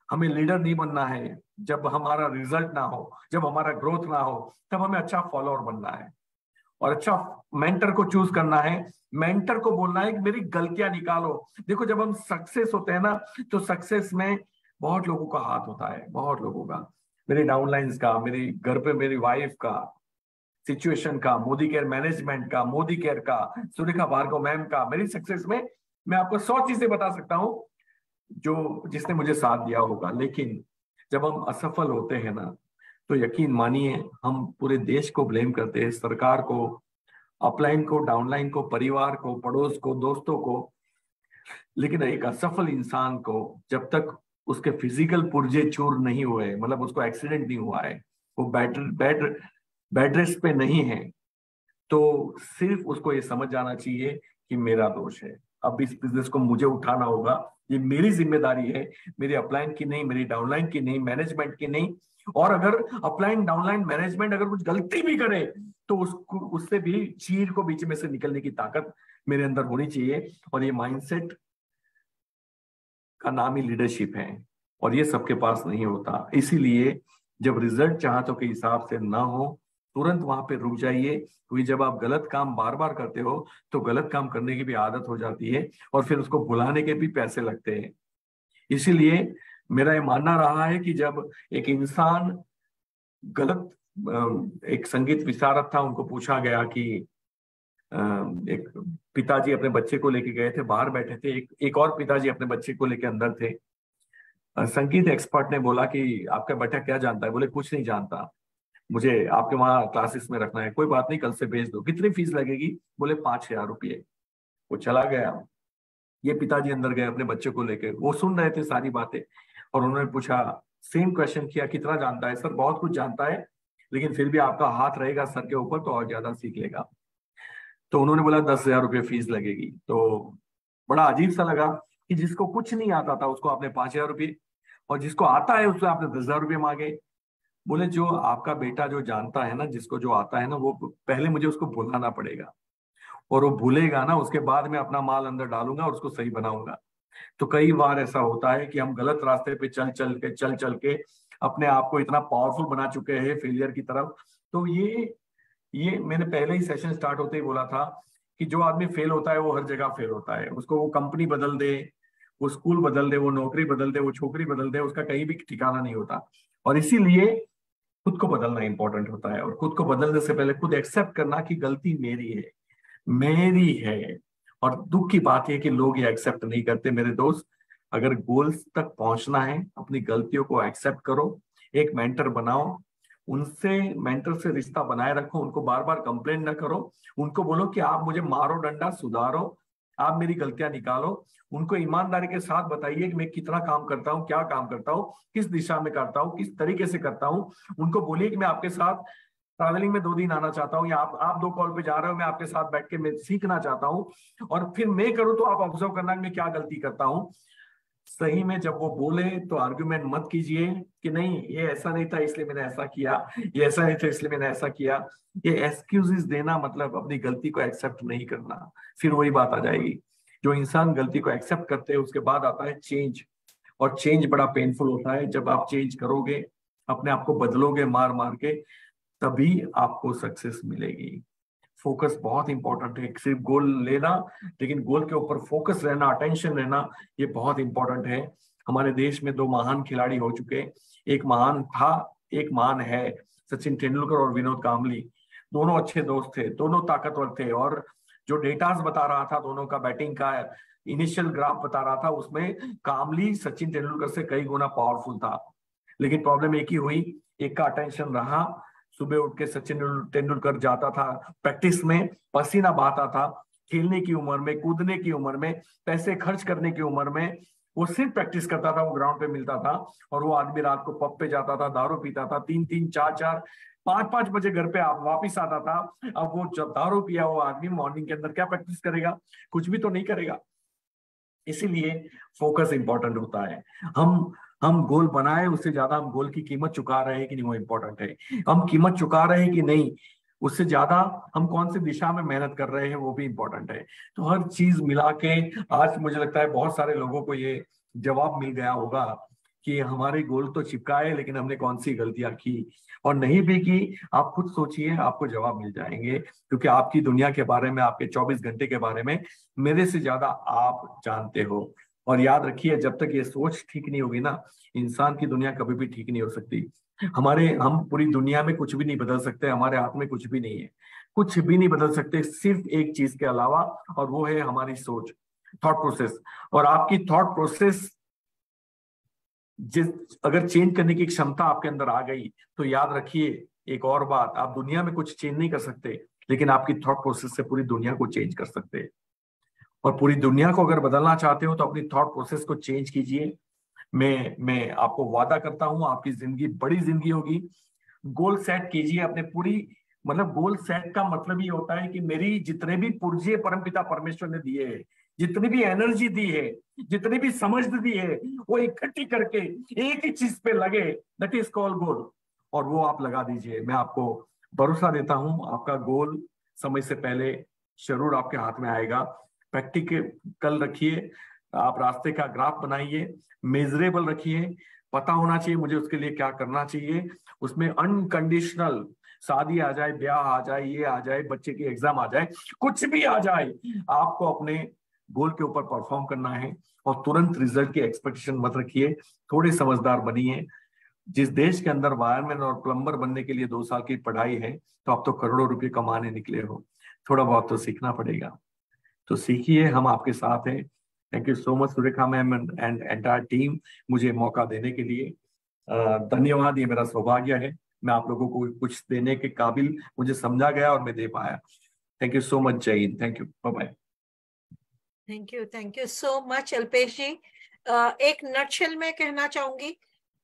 हमें लीडर नहीं बनना है जब हमारा रिजल्ट ना हो, जब हमारा ग्रोथ ना हो, तब हमें अच्छा फॉलोअर बनना है और अच्छा मेंटर को चूज करना है। मेंटर को बोलना है कि मेरी गलतियां निकालो। देखो, जब हम सक्सेस होते हैं ना, तो सक्सेस में बहुत लोगों का हाथ होता है, बहुत लोगों का, मेरे डाउनलाइंस का, मेरी घर पे मेरी वाइफ का, सिचुएशन का, मोदी केयर मैनेजमेंट का, मोदी केयर का, सुरेखा भार्गव मैम का। मेरी सक्सेस में मैं आपको 100 चीजें बता सकता हूँ जो जिसने मुझे साथ दिया होगा। लेकिन जब हम असफल होते हैं ना, तो यकीन मानिए हम पूरे देश को ब्लेम करते हैं, सरकार को, अपलाइन को, डाउनलाइन को, परिवार को, पड़ोस को, दोस्तों को। लेकिन एक असफल इंसान को जब तक उसके फिजिकल पुर्जे चूर नहीं हुए, मतलब उसको एक्सीडेंट नहीं हुआ है, वो बेड बेड बेड रेस्ट पे नहीं है, तो सिर्फ उसको ये समझ जाना चाहिए कि मेरा दोष है। अब इस बिजनेस को मुझे उठाना होगा, ये मेरी जिम्मेदारी है, मेरी अपलाइन की नहीं, मेरी डाउनलाइन की नहीं, मैनेजमेंट की नहीं। और अगर अपलाइन डाउनलाइन मैनेजमेंट अगर कुछ गलती भी करे, तो उसको, उससे भी चीर को बीच में से निकलने की ताकत मेरे अंदर होनी चाहिए। और ये माइंडसेट का नाम ही लीडरशिप है, और ये सबके पास नहीं होता। इसीलिए जब रिजल्ट चाहतों के हिसाब से ना हो, तुरंत वहां पे रुक जाइए, क्योंकि जब आप गलत काम बार बार करते हो, तो गलत काम करने की भी आदत हो जाती है, और फिर उसको भुलाने के भी पैसे लगते हैं। इसीलिए मेरा ये मानना रहा है कि जब एक इंसान गलत, एक संगीत विशारद था, उनको पूछा गया कि एक पिताजी अपने बच्चे को लेके गए थे, बाहर बैठे थे, एक और पिताजी अपने बच्चे को लेके अंदर थे। संगीत एक्सपर्ट ने बोला कि आपका बेटा क्या जानता है? बोले कुछ नहीं जानता, मुझे आपके वहां क्लासेस में रखना है। कोई बात नहीं, कल से भेज दो। कितनी फीस लगेगी? बोले 5,000 रुपये। वो चला गया। ये पिताजी अंदर गए अपने बच्चे को लेके, वो सुन रहे थे सारी बातें, और उन्होंने पूछा, सेम क्वेश्चन किया, कितना जानता है? सर बहुत कुछ जानता है, लेकिन फिर भी आपका हाथ रहेगा सर के ऊपर तो और ज्यादा सीख लेगा। तो उन्होंने बोला 10,000 रुपये फीस लगेगी। तो बड़ा अजीब सा लगा कि जिसको कुछ नहीं आता था उसको आपने 5,000 रुपये, और जिसको आता है उससे आपने 10,000 रुपये मांगे। बोले जो आपका बेटा जो जानता है ना, जिसको जो आता है ना, वो पहले मुझे उसको भुलाना पड़ेगा, और वो भूलेगा ना, उसके बाद में अपना माल अंदर डालूंगा और उसको सही बनाऊंगा। तो कई बार ऐसा होता है कि हम गलत रास्ते पे चल चल के अपने आप को इतना पावरफुल बना चुके हैं फेलियर की तरफ। तो ये मैंने पहले ही सेशन स्टार्ट होते ही बोला था कि जो आदमी फेल होता है वो हर जगह फेल होता है। उसको वो कंपनी बदल दे, वो स्कूल बदल दे, वो नौकरी बदल दे, वो छोकरी बदल दे, उसका कहीं भी ठिकाना नहीं होता। और इसीलिए खुद को बदलना इंपॉर्टेंट होता है, और खुद को बदलने से पहले खुद एक्सेप्ट करना कि गलती मेरी है, मेरी है। और दुख की बात है कि लोग ये एक्सेप्ट नहीं करते। मेरे दोस्त, अगर गोल्स तक पहुंचना है, अपनी गलतियों को एक्सेप्ट करो, एक मेंटर बनाओ, उनसे, मेंटर से रिश्ता बनाए रखो, उनको बार बार कंप्लेंट ना करो, उनको बोलो कि आप मुझे मारो डंडा, सुधारो, आप मेरी गलतियां निकालो। उनको ईमानदारी के साथ बताइए कि मैं कितना काम करता हूँ, क्या काम करता हूँ, किस दिशा में करता हूँ, किस तरीके से करता हूँ। उनको बोलिए कि मैं आपके साथ ट्रैवलिंग में 2 दिन आना चाहता हूँ, या आप 2 कॉल पे जा रहे हो, मैं आपके साथ बैठ के मैं सीखना चाहता हूँ, और फिर मैं करूँ तो आप ऑब्जर्व करना कि मैं क्या गलती करता हूँ। सही में जब वो बोले तो आर्गुमेंट मत कीजिए कि नहीं ये ऐसा नहीं था इसलिए मैंने ऐसा किया, ये ऐसा नहीं था इसलिए मैंने ऐसा किया। ये एक्सक्यूजेस देना मतलब अपनी गलती को एक्सेप्ट नहीं करना। फिर वही बात आ जाएगी, जो इंसान गलती को एक्सेप्ट करते हैं उसके बाद आता है चेंज, और चेंज बड़ा पेनफुल होता है। जब आप चेंज करोगे, अपने आप को बदलोगे मार मार के, तभी आपको सक्सेस मिलेगी। फोकस बहुत इंपॉर्टेंट है, सिर्फ गोल लेना, लेकिन गोल के ऊपर फोकस रहना, अटेंशन रहना, ये बहुत इंपॉर्टेंट है। हमारे देश में 2 महान खिलाड़ी हो चुके, एक महान था, एक महान है, सचिन तेंदुलकर और विनोद कांबली। दोनों अच्छे दोस्त थे, दोनों ताकतवर थे, और जो डेटास बता रहा था दोनों का, बैटिंग का इनिशियल ग्राफ बता रहा था, उसमें कामली सचिन तेंदुलकर से कई गुना पावरफुल था। लेकिन प्रॉब्लम एक ही हुई, एक का अटेंशन रहा। सुबह उठ के सचिन तेंदुलकर जाता था प्रैक्टिस में, पसीना बहाता था, खेलने की उम्र में, कूदने की उम्र में, पैसे खर्च करने की उम्र में वो सिर्फ प्रैक्टिस करता था, वो ग्राउंड पे मिलता था। और वो आदमी रात को पब पे जाता था, दारू पीता था, 3-3, 4-4, 5-5 बजे घर पे आप वापिस आता था। अब वो जब दारू पिया वो आदमी मॉर्निंग के अंदर क्या प्रैक्टिस करेगा? कुछ भी तो नहीं करेगा। इसीलिए फोकस इंपॉर्टेंट होता है। हम गोल बनाए, उससे ज्यादा हम गोल की कीमत चुका रहे हैं कि नहीं, वो इंपॉर्टेंट है। हम कीमत चुका रहे हैं कि नहीं, उससे ज्यादा हम कौन सी दिशा में मेहनत कर रहे हैं, वो भी इंपॉर्टेंट है। तो हर चीज मिला के आज मुझे लगता है बहुत सारे लोगों को ये जवाब मिल गया होगा कि हमारे गोल तो चिपकाए, लेकिन हमने कौन सी गलतियां की और नहीं भी की। आप खुद सोचिए, आपको जवाब मिल जाएंगे, क्योंकि आपकी दुनिया के बारे में, आपके 24 घंटे के बारे में मेरे से ज्यादा आप जानते हो। और याद रखिए, जब तक ये सोच ठीक नहीं होगी ना, इंसान की दुनिया कभी भी ठीक नहीं हो सकती। हम पूरी दुनिया में कुछ भी नहीं बदल सकते, हमारे हाथ में कुछ भी नहीं है, कुछ भी नहीं बदल सकते सिर्फ एक चीज के अलावा, और वो है हमारी सोच, थॉट प्रोसेस। और आपकी थॉट प्रोसेस जिस अगर चेंज करने की क्षमता आपके अंदर आ गई, तो याद रखिए एक और बात, आप दुनिया में कुछ चेंज नहीं कर सकते, लेकिन आपकी थॉट प्रोसेस से पूरी दुनिया को चेंज कर सकते हैं। और पूरी दुनिया को अगर बदलना चाहते हो तो अपनी थॉट प्रोसेस को चेंज कीजिए। मैं आपको वादा करता हूं, आपकी जिंदगी बड़ी जिंदगी होगी। गोल सेट कीजिए अपने पूरी, मतलब गोल सेट का मतलब ये होता है कि मेरी जितने भी पुर्जे परमपिता परमेश्वर ने दिए हैं, जितनी भी एनर्जी दी है, जितनी भी समझ दी है, वो इकट्ठी करके एक ही चीज पे लगे, दैट इज कॉल्ड गोल। और वो आप लगा दीजिए। मैं आपको भरोसा देता हूं, आपका गोल समय से पहले जरूर आपके हाथ में आएगा। प्रैक्टिकल रखिए, आप रास्ते का ग्राफ बनाइए, मेजरेबल रखिए, पता होना चाहिए मुझे उसके लिए क्या करना चाहिए। उसमें अनकंडीशनल, शादी आ जाए, ब्याह आ जाए, ये आ जाए, बच्चे की एग्जाम आ जाए, कुछ भी आ जाए, आपको अपने गोल के ऊपर परफॉर्म करना है। और तुरंत रिजल्ट की एक्सपेक्टेशन मत रखिए, थोड़े समझदार बनिए। जिस देश के अंदर वायरमैन और प्लम्बर बनने के लिए 2 साल की पढ़ाई है, तो आप तो करोड़ों रुपए कमाने निकले हो। थोड़ा बहुत तो सीखना पड़ेगा, तो सीखिए, हम आपके साथ हैं। Thank you so much Surekha ma'am and entire team, मुझे मौका देने के लिए धन्यवाद। ये मेरा सौभाग्य है, मैं आप लोगों को कुछ देने के काबिल मुझे समझा गया और मैं दे पाया। Thank you so much, Jai Hind, thank you, bye bye. Thank you so much Alpesh ji. एक नटशेल में कहना चाहूंगी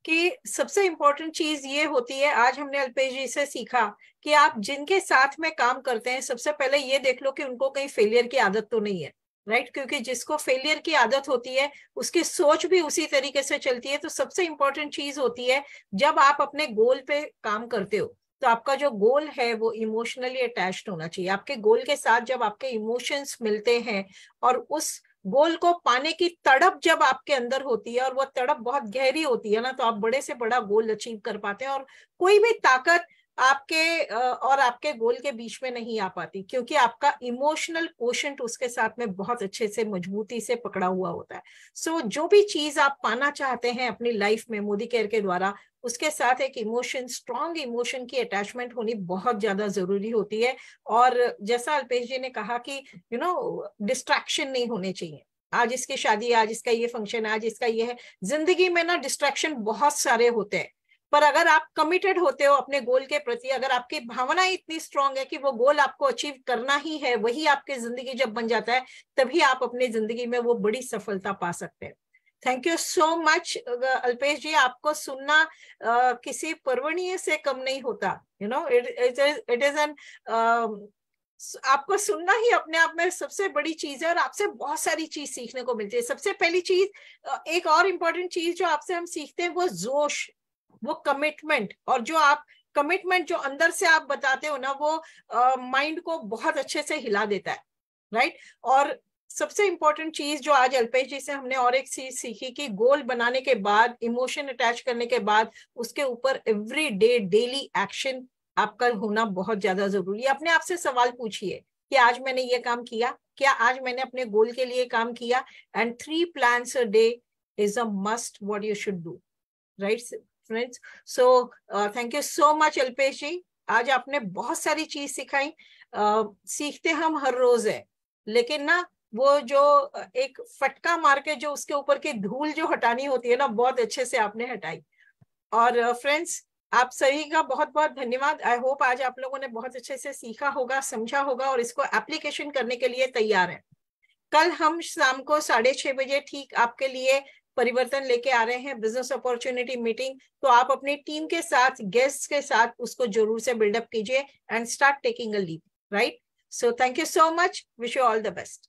कि सबसे इम्पोर्टेंट चीज ये होती है, आज हमने अल्पेश जी से सीखा कि आप जिनके साथ में काम करते हैं, सबसे पहले ये देख लो कि उनको कहीं फेलियर की आदत तो नहीं है, राइट? क्योंकि जिसको फेलियर की आदत होती है उसकी सोच भी उसी तरीके से चलती है। तो सबसे इम्पोर्टेंट चीज होती है, जब आप अपने गोल पे काम करते हो तो आपका जो गोल है वो इमोशनली अटैच्ड होना चाहिए। आपके गोल के साथ जब आपके इमोशंस मिलते हैं और उस गोल को पाने की तड़प जब आपके अंदर होती है और वो तड़प बहुत गहरी होती है ना, तो आप बड़े से बड़ा गोल अचीव कर पाते हैं। और कोई भी ताकत आपके और आपके गोल के बीच में नहीं आ पाती, क्योंकि आपका इमोशनल कोशेंट उसके साथ में बहुत अच्छे से मजबूती से पकड़ा हुआ होता है। सो जो भी चीज आप पाना चाहते हैं अपनी लाइफ में मोदी केयर के द्वारा, उसके साथ एक इमोशन, स्ट्रॉन्ग इमोशन की अटैचमेंट होनी बहुत ज्यादा जरूरी होती है। और जैसा अल्पेश जी ने कहा कि डिस्ट्रैक्शन नहीं होने चाहिए। आज इसकी शादी, आज इसका ये फंक्शन, आज इसका ये है। जिंदगी में ना डिस्ट्रैक्शन बहुत सारे होते हैं, पर अगर आप कमिटेड होते हो अपने गोल के प्रति, अगर आपकी भावना इतनी स्ट्रांग है कि वो गोल आपको अचीव करना ही है, वही आपकी जिंदगी जब बन जाता है, तभी आप अपनी जिंदगी में वो बड़ी सफलता पा सकते हैं। Thank you so much Alpesh ji. आपको सुनना किसी पर्वणीय से कम नहीं होता। इट इज एन आपको सुनना ही अपने आप में सबसे बड़ी चीज है, और आपसे बहुत सारी चीज सीखने को मिलती है। सबसे पहली चीज, एक और इम्पोर्टेंट चीज जो आपसे हम सीखते हैं, वो जोश, वो कमिटमेंट। और जो आप कमिटमेंट जो अंदर से आप बताते हो ना, वो माइंड को बहुत अच्छे से हिला देता है, राइट? और सबसे इंपॉर्टेंट चीज जो आज अल्पेश जी से हमने और एक चीज सीखी कि गोल बनाने के बाद, इमोशन अटैच करने के बाद, उसके ऊपर एवरी डे डेली एक्शन आपका होना बहुत ज्यादा जरूरी है। अपने आप से सवाल पूछिए कि आज मैंने ये काम किया क्या, आज मैंने अपने गोल के लिए काम किया। And 3 plans a day is a must what you should do, right friends? So thank you so much Alpesh ji, आज आपने बहुत सारी चीज सिखाई। सीखते हम हर रोज है, लेकिन ना वो जो एक फटका मार के जो उसके ऊपर की धूल जो हटानी होती है ना, बहुत अच्छे से आपने हटाई। और फ्रेंड्स, आप सभी का बहुत बहुत धन्यवाद। आई होप आज आप लोगों ने बहुत अच्छे से सीखा होगा, समझा होगा और इसको एप्लीकेशन करने के लिए तैयार है। कल हम शाम को 6:30 बजे ठीक आपके लिए परिवर्तन लेके आ रहे हैं, बिजनेस अपॉर्चुनिटी मीटिंग। तो आप अपनी टीम के साथ, गेस्ट के साथ उसको जरूर से बिल्डअप कीजिए and start taking a lead, right? So thank you so much, wish you all the best.